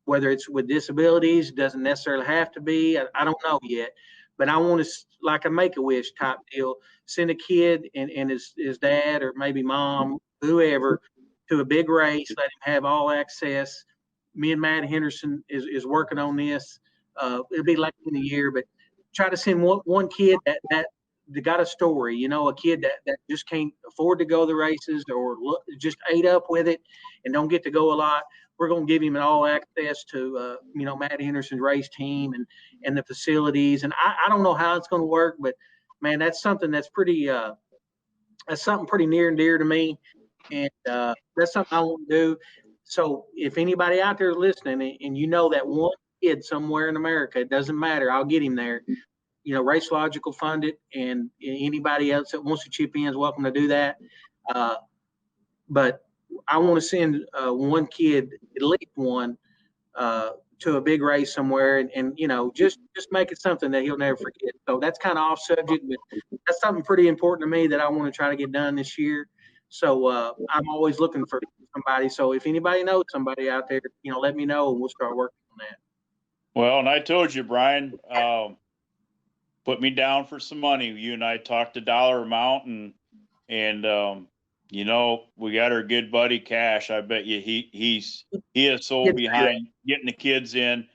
S1: whether it's with disabilities, doesn't necessarily have to be. I don't know yet, but I want to, like a Make-A-Wish type deal, send a kid and his dad or maybe mom, whoever, to a big race, let him have all access. Me and Matt Henderson is working on this. It'll be late in the year, but try to send one kid that got a story, a kid that just can't afford to go to the races or just ate up with it and don't get to go a lot. We're going to give him all access to, Matt Henderson's race team and the facilities. And I don't know how it's going to work, but man, that's something that's something pretty near and dear to me. And that's something I want to do. So if anybody out there is listening and that one kid somewhere in America, it doesn't matter, I'll get him there. Racelogic will fund it, and anybody else that wants to chip in is welcome to do that. But I want to send one kid, at least one, to a big race somewhere, and just make it something that he'll never forget. So that's kind of off subject, but that's something pretty important to me that I want to try to get done this year. So I'm always looking for somebody. So if anybody knows somebody out there, let me know, and we'll start working on that.
S2: Well, and I told you, Brian, put me down for some money. You and I talked a dollar amount, and we got our good buddy Cash. I bet you he is so behind getting the kids in.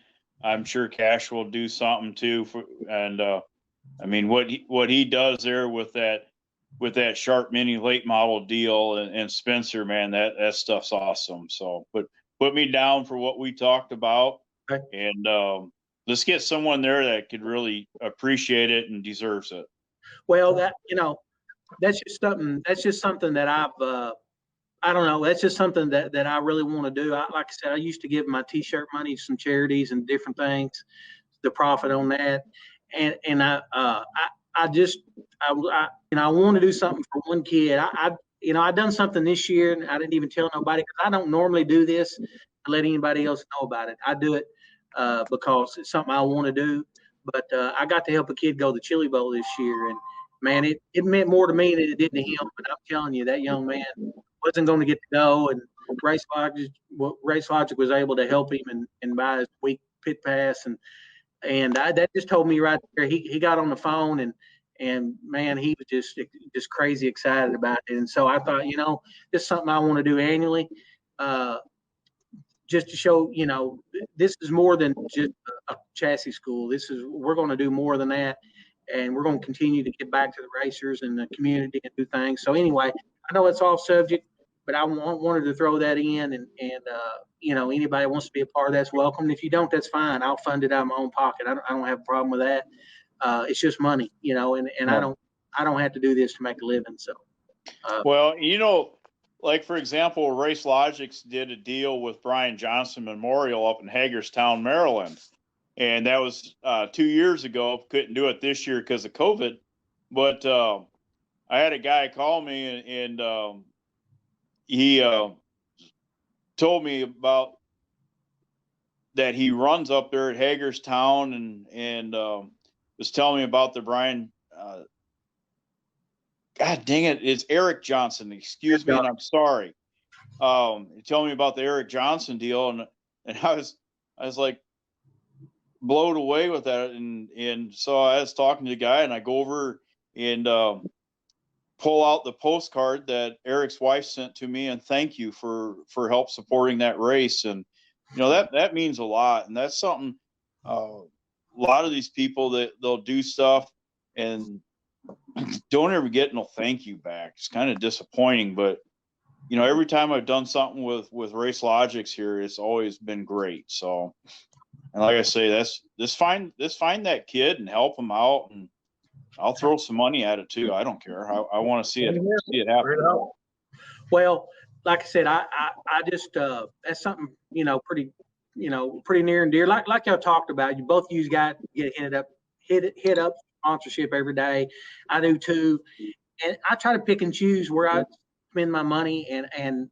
S2: I'm sure Cash will do something too. What he does there with that Sharp Mini late model deal and Spencer, man, that stuff's awesome. So, but put me down for what we talked about,
S1: okay.
S2: And let's get someone there that could really appreciate it and deserves it.
S1: Well, that's just something that I don't know. That's just something that I really want to do. Like I said, I used to give my T-shirt money to some charities and different things, the profit on that, and I want to do something for one kid. I done something this year, and I didn't even tell nobody because I don't normally do this and let anybody else know about it. I do it because it's something I want to do. But I got to help a kid go to the Chili Bowl this year, and man, it meant more to me than it did to him. But I'm telling you, that young man wasn't going to get to go, and Racelogic was able to help him and buy his week pit pass, and that just told me right there. He got on the phone and man, he was just crazy excited about it. And so I thought, this is something I want to do annually, just to show, this is more than just a chassis school. We're going to do more than that. And we're going to continue to get back to the racers and the community and do things. So anyway, I know it's off subject, but I wanted to throw that in, and anybody wants to be a part of that's welcome. And if you don't, that's fine. I'll fund it out of my own pocket. I don't have a problem with that. It's just money, and yeah. I don't have to do this to make a living. So,
S2: well, like for example, Racelogics did a deal with Brian Johnson Memorial up in Hagerstown, Maryland. And that was 2 years ago. Couldn't do it this year because of COVID. But I had a guy call me, and he told me about that he runs up there at Hagerstown, and was telling me about the Brian. God dang it! It's Eric Johnson. Excuse me, and I'm sorry. He told me about the Eric Johnson deal, and I was like, blown away with that, and so I was talking to the guy, and I go over and pull out the postcard that Eric's wife sent to me, and thank you for help supporting that race. And that means a lot, and that's something a lot of these people that they'll do stuff and don't ever get no thank you back. It's kind of disappointing, but every time I've done something with Racelogics here, it's always been great. So, and like I say, just find that kid and help him out, and I'll throw some money at it too. I don't care. I want to see it happen.
S1: Well, like I said, I just that's something pretty near and dear. Like y'all talked about, you guys get hit up sponsorship every day. I do too, and I try to pick and choose where I spend my money, and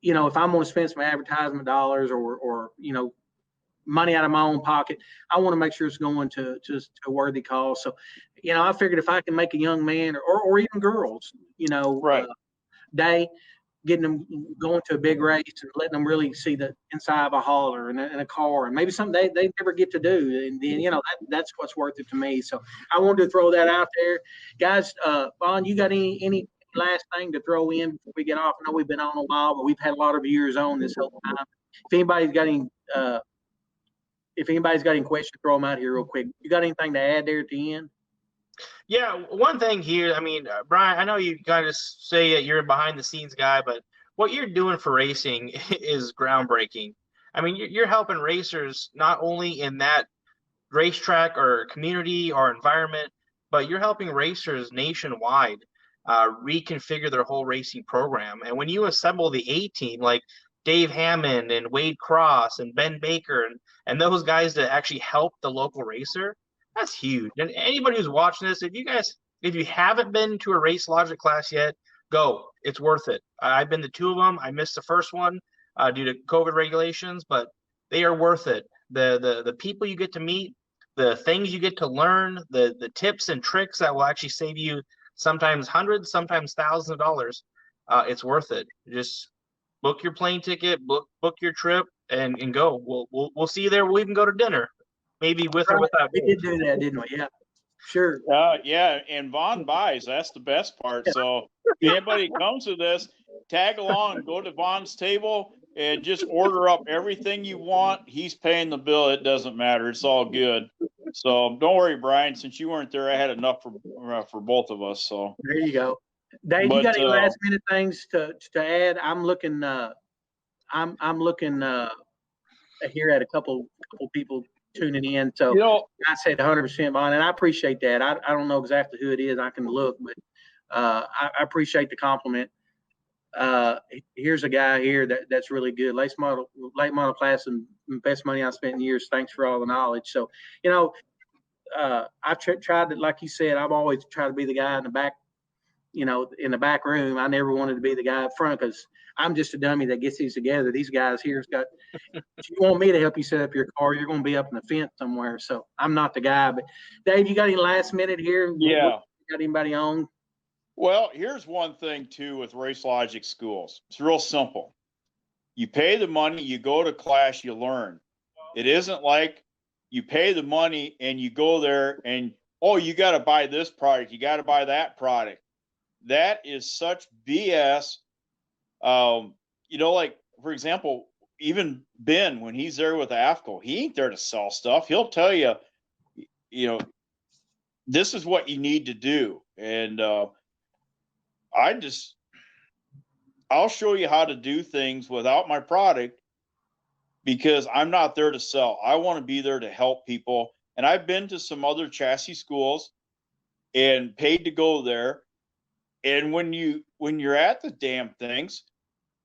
S1: if I'm going to spend some advertisement dollars or money out of my own pocket, I want to make sure it's going to a worthy cause. So, I figured if I can make a young man or even girls,
S2: Right.
S1: day, getting them going to a big race and letting them really see the inside of a hauler and a car and maybe something they never get to do. And then, that's what's worth it to me. So I wanted to throw that out there. Guys, Vahn, you got any last thing to throw in before we get off? I know we've been on a while, but we've had a lot of viewers on this whole time. If anybody's got any questions, throw them out here real quick. You got anything to add there at the end?
S3: Yeah, one thing here, I mean, Brian, I know you kind of say that you're a behind the scenes guy, but what you're doing for racing is groundbreaking. I mean, you're helping racers not only in that racetrack or community or environment, but you're helping racers nationwide reconfigure their whole racing program. And when you assemble the A team, like Dave Hammond and Wade Cross and Ben Baker and those guys that actually help the local racer, that's huge. And anybody who's watching this, if you haven't been to a Racelogic class yet, go. It's worth it. I've been to 2 of them. I missed the first one due to COVID regulations, but they are worth it. The people you get to meet, the things you get to learn, the tips and tricks that will actually save you sometimes hundreds, sometimes thousands of dollars. It's worth it. Just book your plane ticket, book your trip, and go. We'll see you there. We'll even go to dinner, maybe with or without.
S1: We did do that, didn't we? Yeah, sure.
S2: Yeah, and Vahn buys. That's the best part. So if anybody comes to this, tag along, go to Vaughn's table, and just order up everything you want. He's paying the bill. It doesn't matter. It's all good. So don't worry, Brian. Since you weren't there, I had enough for both of us. So
S1: there you go. Dave, you got any last minute things to add? I'm looking. I'm looking here at a couple people tuning in. So I said 100% Vahn, and I appreciate that. I don't know exactly who it is. I can look, but I appreciate the compliment. Here's a guy here that's really good. Late model class and best money I've spent in years. Thanks for all the knowledge. So, I've tried to, like you said, I've always tried to be the guy in the back, in the back room. I never wanted to be the guy up front because I'm just a dummy that gets these together. These guys here's got, if you want me to help you set up your car, you're going to be up in the fence somewhere. So I'm not the guy. But Dave, you got any last minute here?
S2: Yeah.
S1: Got anybody on?
S2: Well, here's one thing too with Racelogic schools. It's real simple. You pay the money, you go to class, you learn. It isn't like you pay the money and you go there and, oh, you got to buy this product, you got to buy that product. That is such BS. Like, for example, even Ben, when he's there with AFCO, he ain't there to sell stuff. He'll tell you, this is what you need to do. And I'll show you how to do things without my product because I'm not there to sell. I want to be there to help people. And I've been to some other chassis schools and paid to go there. And when you're at the damn things,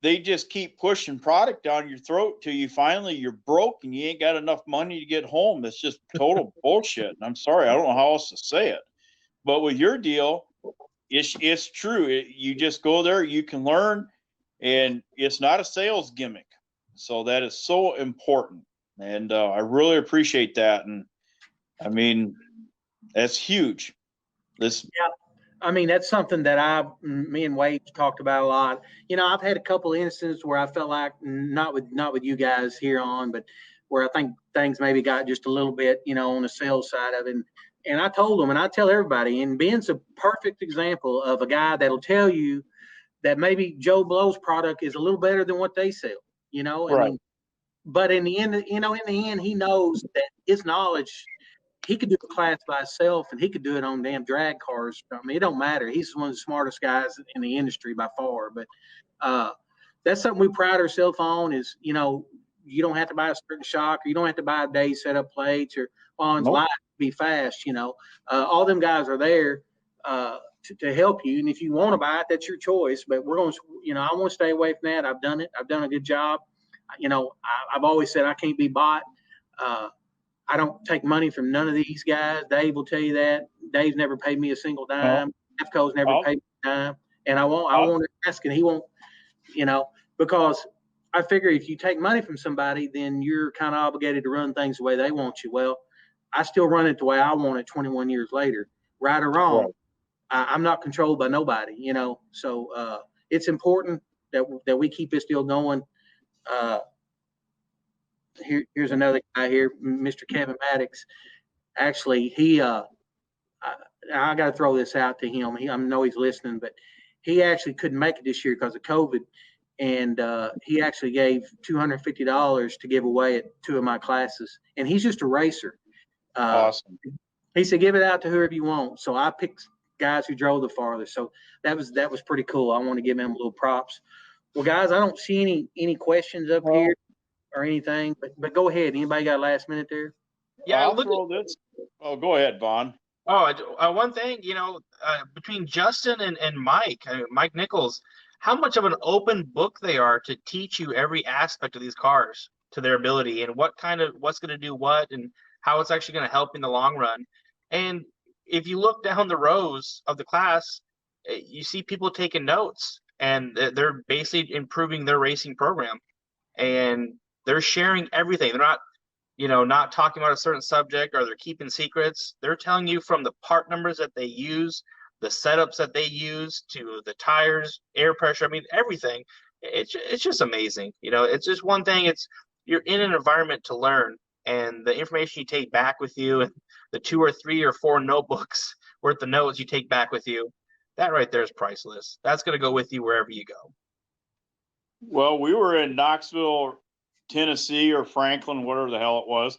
S2: they just keep pushing product down your throat till you're broke and you ain't got enough money to get home. It's just total bullshit. And I'm sorry, I don't know how else to say it. But with your deal, it's true. You just go there, you can learn, and it's not a sales gimmick. So that is so important. And I really appreciate that. And I mean, that's huge.
S1: Yeah. I mean, that's something that me and Wade talked about a lot. I've had a couple of instances where I felt like not with you guys here on, but where I think things maybe got just a little bit, on the sales side of it. And I told them, and I tell everybody, and Ben's a perfect example of a guy that'll tell you that maybe Joe Blow's product is a little better than what they sell,
S2: Right.
S1: I mean, but in the end, he knows that his knowledge, he could do a class by himself and he could do it on damn drag cars. I mean, it don't matter. He's one of the smartest guys in the industry by far. But that's something we pride ourselves on is, you don't have to buy a certain shock or you don't have to buy a day setup plates or on light to be fast. All them guys are there to help you. And if you want to buy it, that's your choice. But we're going to, I want to stay away from that. I've done it. I've done a good job. I've always said I can't be bought. I don't take money from none of these guys. Dave will tell you that. Dave's never paid me a single dime. AFCO's never paid me a dime. And I won't ask, and he won't, because I figure if you take money from somebody, then you're kind of obligated to run things the way they want you. Well, I still run it the way I want it 21 years later, right or wrong.
S2: Right.
S1: I'm not controlled by nobody, you know. So it's important that we keep this deal going. Here's another guy here, Mr. Kevin Maddox. Actually, I got to throw this out to him. I know he's listening, but he actually couldn't make it this year because of COVID, and he actually gave $250 to give away at 2 of my classes. And he's just a racer.
S2: Awesome.
S1: He said, "Give it out to whoever you want." So I picked guys who drove the farthest. So that was pretty cool. I want to give him a little props. Well, guys, I don't see any questions up here or anything, but go ahead. Anybody got a last minute there?
S3: Yeah,
S2: I'll throw this. Oh, go ahead, Vaughn.
S3: Oh, one thing, between Justin and Mike, Mike Nichols, how much of an open book they are to teach you every aspect of these cars to their ability and what's going to do what and how it's actually going to help in the long run. And if you look down the rows of the class, you see people taking notes, and they're basically improving their racing program, and they're sharing everything. They're not talking about a certain subject, or they're keeping secrets. They're telling you from the part numbers that they use, the setups that they use, to the tires, air pressure. I mean, everything. It's just amazing. It's just one thing. You're in an environment to learn, and the information you take back with you, and the 2 or 3 or 4 notebooks worth of notes you take back with you, that right there is priceless. That's going to go with you wherever you go.
S2: Well, we were in Knoxville, Tennessee, or Franklin, whatever the hell it was.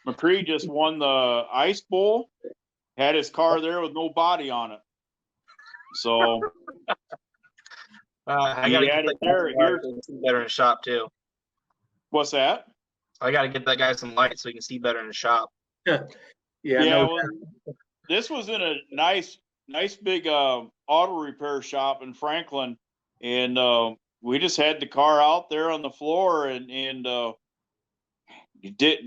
S2: McCree just won the Ice Bowl, had his car there with no body on it. So
S3: I got to get that guy see better in the shop too.
S2: What's that?
S3: I got to get that guy some lights so he can see better in the shop.
S2: Yeah. Well, this was in a nice big auto repair shop in Franklin, and we just had the car out there on the floor, and the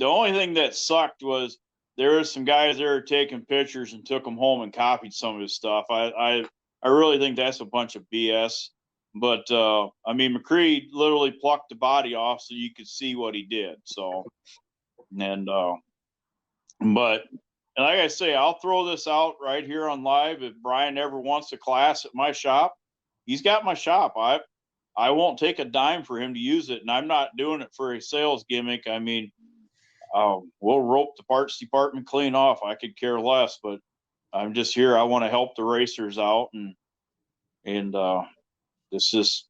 S2: only thing that sucked was there were some guys there taking pictures and took them home and copied some of his stuff. I really think that's a bunch of BS. But I mean, McCree literally plucked the body off so you could see what he did. So, and like I say, I'll throw this out right here on live. If Brian ever wants a class at my shop, he's got my shop. I won't take a dime for him to use it, and I'm not doing it for a sales gimmick. I mean, we'll rope the parts department clean off. I could care less, but I'm just here. I want to help the racers out, and this is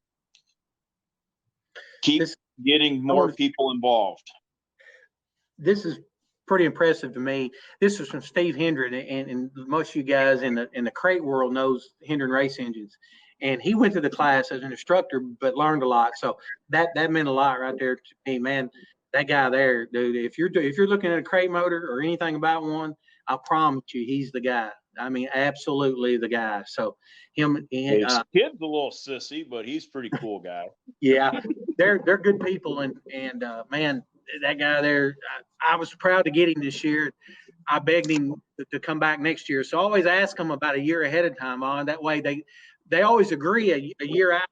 S2: getting more people involved.
S1: This is pretty impressive to me. This is from Steve Hendren, and most of you guys in the crate world knows Hendren Race Engines. And he went to the class as an instructor, but learned a lot. So that meant a lot right there to me, man. That guy there, dude. If you're looking at a crate motor or anything about one, I promise you, he's the guy. I mean, absolutely the guy. So him,
S2: his kid's a little sissy, but he's a pretty cool guy.
S1: Yeah, they're good people, and man, that guy there, I was proud to get him this year. I begged him to come back next year. So I always ask him about a year ahead of time on. That way they always agree a year out.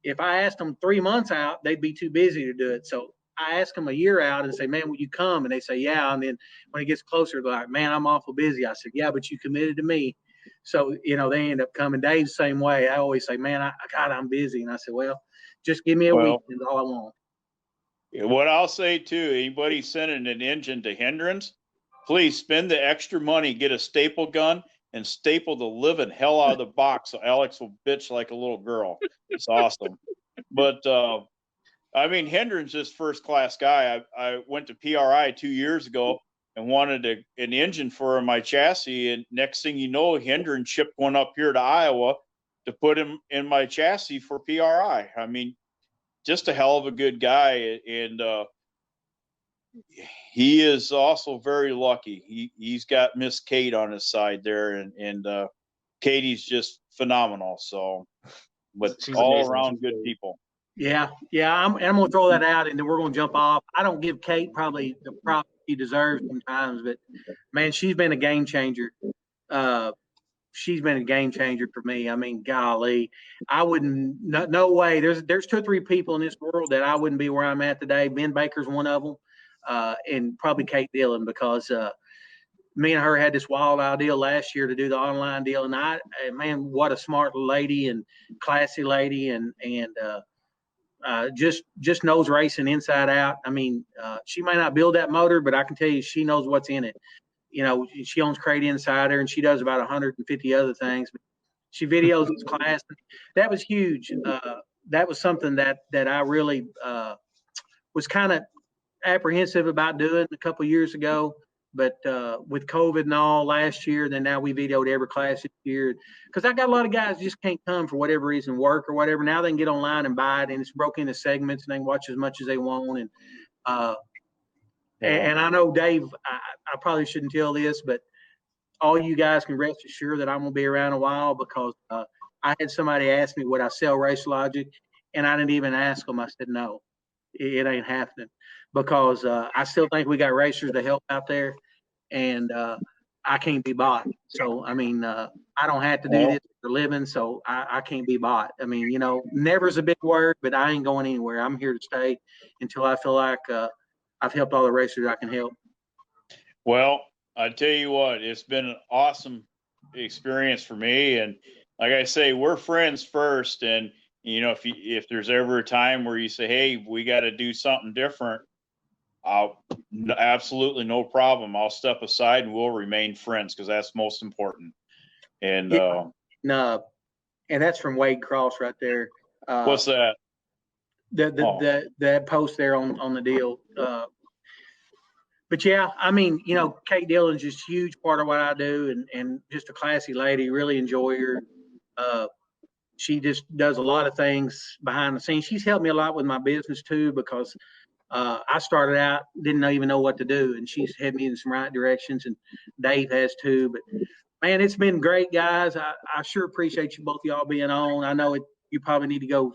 S1: If I asked them 3 months out, they'd be too busy to do it. So I ask them a year out and say, "Man, will you come?" And they say, "Yeah." And then when it gets closer, they're like, "Man, I'm awful busy." I said, "Yeah, but you committed to me." So, they end up coming. Dave's the same way. I always say, "Man, I'm busy." And I said, "Well, just give me a week is all I want."
S2: What I'll say too, anybody sending an engine to Hendren's, please spend the extra money, get a staple gun, and staple the living hell out of the box so Alex will bitch like a little girl. It's awesome. But I mean, Hendren's is first class guy. I went to PRI 2 years ago and wanted an engine for my chassis, and next thing you know, Hendren shipped one up here to Iowa to put him in my chassis for PRI. I mean, just a hell of a good guy, and he is also very lucky. He's got Miss Kate on his side there, and Katie's just phenomenal. So, but she's all amazing. Around good people.
S1: Yeah. I'm going to throw that out, and then we're going to jump off. I don't give Kate probably the prop she deserves sometimes, but man, she's been a game changer. she's been a game changer for me. I mean, golly, I wouldn't, no way. There's 2 or 3 people in this world that I wouldn't be where I'm at today. Ben Baker's one of them, and probably Kate Dillon, because me and her had this wild idea last year to do the online deal, and man, what a smart lady and classy lady, and just knows racing inside out. I mean, she may not build that motor, but I can tell you she knows what's in it. You know, she owns Crate Insider, and she does about 150 other things. She videos this class. That was huge. That was something that I really was kind of apprehensive about doing a couple of years ago. But with COVID and all last year, then now we videoed every class this year. Because I got a lot of guys just can't come for whatever reason, work or whatever. Now they can get online and buy it, and it's broken into segments, and they can watch as much as they want. And I know, Dave, I probably shouldn't tell this, but all you guys can rest assured that I'm going to be around a while, because I had somebody ask me, would I sell Racelogic? And I didn't even ask them. I said, no, it ain't happening, because I still think we got racers to help out there, and I can't be bought. So, I mean, I don't have to do this for a living, so I can't be bought. I mean, you know, never's a big word, but I ain't going anywhere. I'm here to stay until I feel like I've helped all the racers I can help.
S2: Well, I tell you what, it's been an awesome experience for me. And like I say, we're friends first. And, you know, if there's ever a time where you say, hey, we got to do something different, absolutely no problem. I'll step aside and we'll remain friends, because that's most important. And,
S1: and that's from Wade Cross right there.
S2: What's that?
S1: That post there on the deal. But yeah, I mean, you know, Kate Dillon's just a huge part of what I do, and just a classy lady. Really enjoy her. She just does a lot of things behind the scenes. She's helped me a lot with my business too, because I started out, didn't even know what to do, and she's headed me in some right directions, and Dave has too. But man, it's been great, guys. I sure appreciate you both of y'all being on. I know you probably need to go.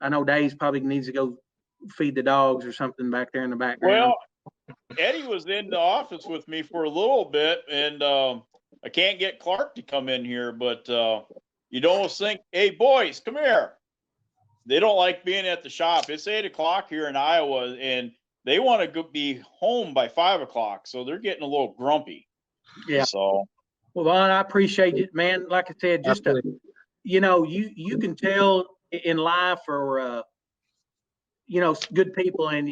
S1: I know Dave probably needs to go feed the dogs or something back there in the background.
S2: Well, Eddie was in the office with me for a little bit, and I can't get Clark to come in here, but you'd almost think, hey, boys, come here. They don't like being at the shop. It's 8 o'clock here in Iowa, and they want to be home by 5 o'clock, so they're getting a little grumpy.
S1: Yeah.
S2: So,
S1: well, Vahn, I appreciate it, man. Like I said, just you know, you can tell in life, or you know, good people, and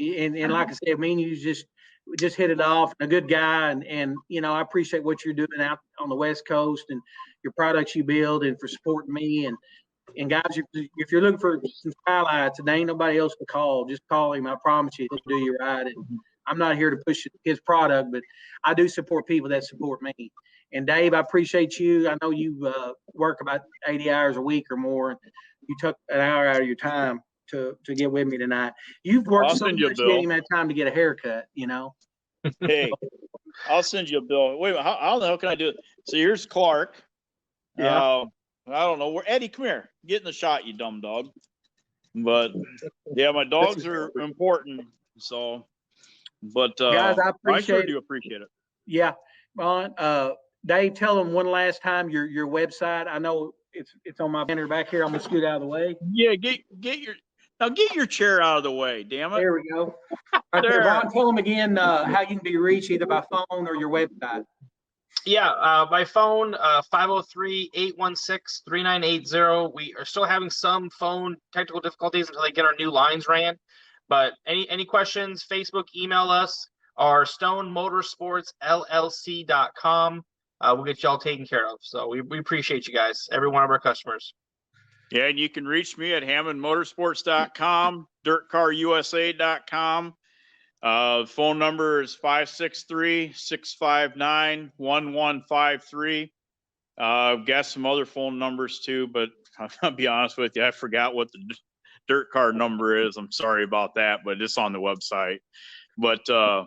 S1: like I said, I mean, you just hit it off. A good guy, and you know, I appreciate what you're doing out on the West Coast, and your products you build, and for supporting me. And guys, if you're looking for some skylights, and there ain't nobody else to call, just call him. I promise you, he'll do you right. And I'm not here to push his product, but I do support people that support me. And Dave, I appreciate you. I know you work about 80 hours a week or more. You took an hour out of your time to get with me tonight. You've worked so much, you didn't even have time to get a haircut, you know.
S2: Hey, I'll send you a bill. Wait a minute, how the hell can I do it? So here's Clark.
S1: Yeah.
S2: I don't know where. Eddie, come here. Get in the shot, you dumb dog. But yeah, my dogs are important. So, but
S1: guys, I
S2: sure do appreciate it.
S1: Yeah, Vahn. Dave, tell them one last time your website. I know it's on my banner back here. I'm gonna scoot out of the way.
S2: Yeah, get your chair out of the way. Damn it.
S1: There we go. Right there. Vahn, tell them again how you can be reached either by phone or your website.
S3: Yeah, by phone, 503-816-3980. We are still having some phone technical difficulties until they get our new lines ran. But any questions, Facebook, email us, or stonemotorsportsllc.com. We'll get you all taken care of. So we appreciate you guys, every one of our customers.
S2: Yeah, and you can reach me at hammondmotorsports.com, dirtcarusa.com. Phone number is 563-659-1153. I've got some other phone numbers too, but I'll be honest with you, I forgot what the dirt car number is. I'm sorry about that, but it's on the website. But if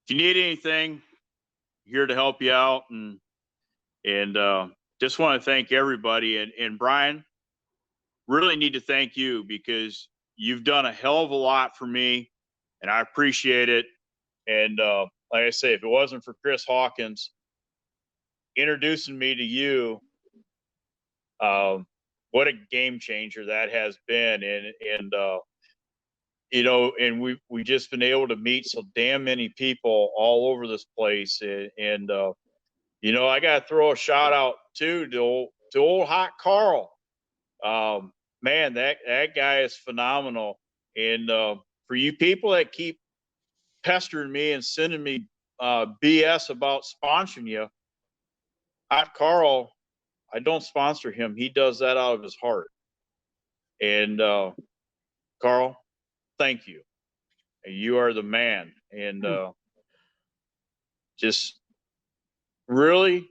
S2: you need anything, here to help you out, and just want to thank everybody. And Brian, really need to thank you, because you've done a hell of a lot for me, and I appreciate it. And like I say, if it wasn't for Chris Hawkins, introducing me to you, what a game changer that has been. And you know, and we just been able to meet so damn many people all over this place. And you know, I got to throw a shout out too to old Hot Carl. Man, that guy is phenomenal. And for you people that keep pestering me and sending me BS about sponsoring you, Hot Carl, I don't sponsor him. He does that out of his heart. And Carl, thank you. You are the man. And just really,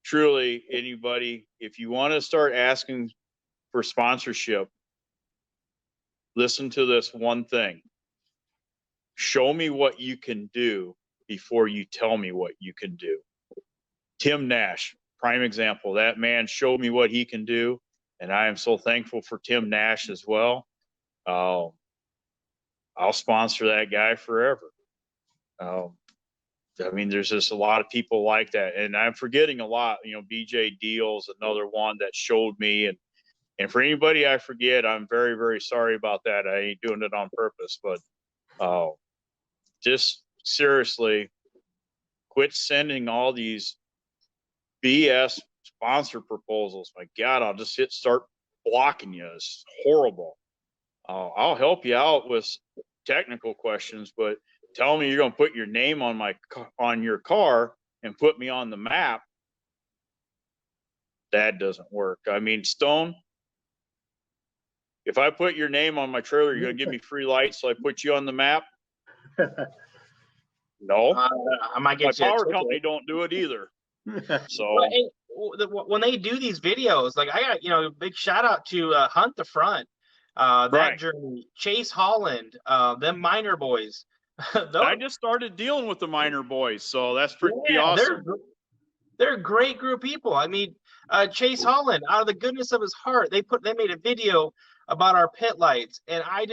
S2: truly, anybody, if you want to start asking for sponsorship, listen to this one thing. Show me what you can do before you tell me what you can do. Tim Nash, prime example. That man showed me what he can do, and I am so thankful for Tim Nash as well. I'll sponsor that guy forever. I mean, there's just a lot of people like that, and I'm forgetting a lot. You know, BJ Deal's another one that showed me, and for anybody I forget, I'm very, very sorry about that. I ain't doing it on purpose, but just seriously, quit sending all these BS sponsor proposals. My God, I'll just start blocking you. It's horrible. I'll help you out with technical questions, but tell me you're going to put your name on your car and put me on the map. That doesn't work. I mean, Stone, if I put your name on my trailer, you're going to give me free lights, so I put you on the map? No.
S3: I might get
S2: my power company don't do it either. So
S3: when they do these videos, like I got, you know, big shout out to Hunt the Front, that
S2: right.
S3: journey, Chase Holland, them Miner boys.
S2: I just started dealing with the Miner boys, so that's pretty awesome.
S3: They're a great group of people. I mean, Chase Holland, out of the goodness of his heart, they made a video about our pit lights, and I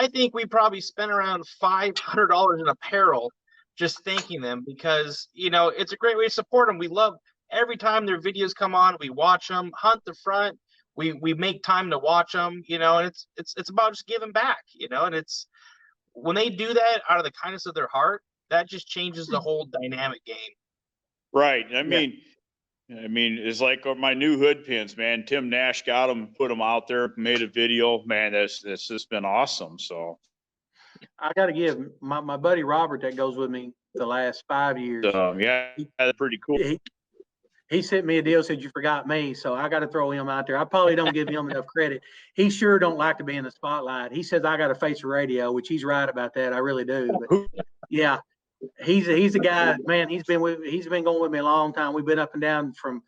S3: think we probably spent around $500 in apparel just thanking them, because, you know, it's a great way to support them. We love every time their videos come on, we watch them. Hunt the Front, we make time to watch them, you know, and it's about just giving back, you know, and it's when they do that out of the kindness of their heart, that just changes the whole dynamic game.
S2: Right. I mean, it's like my new hood pins, man. Tim Nash got them, put them out there, made a video. Man, that's just been awesome. So
S1: I got to give my buddy Robert that goes with me the last 5 years.
S2: Yeah, that's pretty cool.
S1: He sent me a deal, said you forgot me, so I got to throw him out there. I probably don't give him enough credit. He sure don't like to be in the spotlight. He says I got to face the radio, which he's right about that. I really do. But yeah, he's a guy, man. He's been going with me a long time. We've been up and down from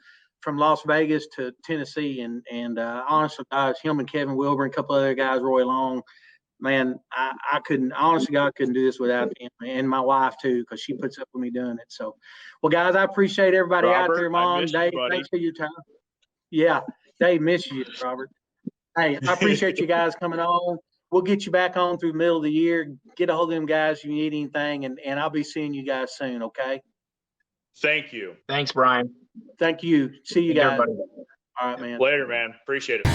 S1: Las Vegas to Tennessee, and honestly, guys, him and Kevin Wilbur and a couple other guys, Roy Long. Man, I couldn't, honestly, God, couldn't do this without him, and my wife too, because she puts up with me doing it. So, well, guys, I appreciate everybody
S2: Robert,
S1: out there. Mom, Dave, thanks for your time. Yeah, Dave misses you, Robert. Hey, I appreciate you guys coming on. We'll get you back on through the middle of the year. Get a hold of them guys if you need anything, and I'll be seeing you guys soon, okay?
S2: Thank you.
S3: Thanks, Brian.
S1: Thank you. See you guys.
S3: Everybody.
S1: All right, man.
S2: Later, man. Appreciate it.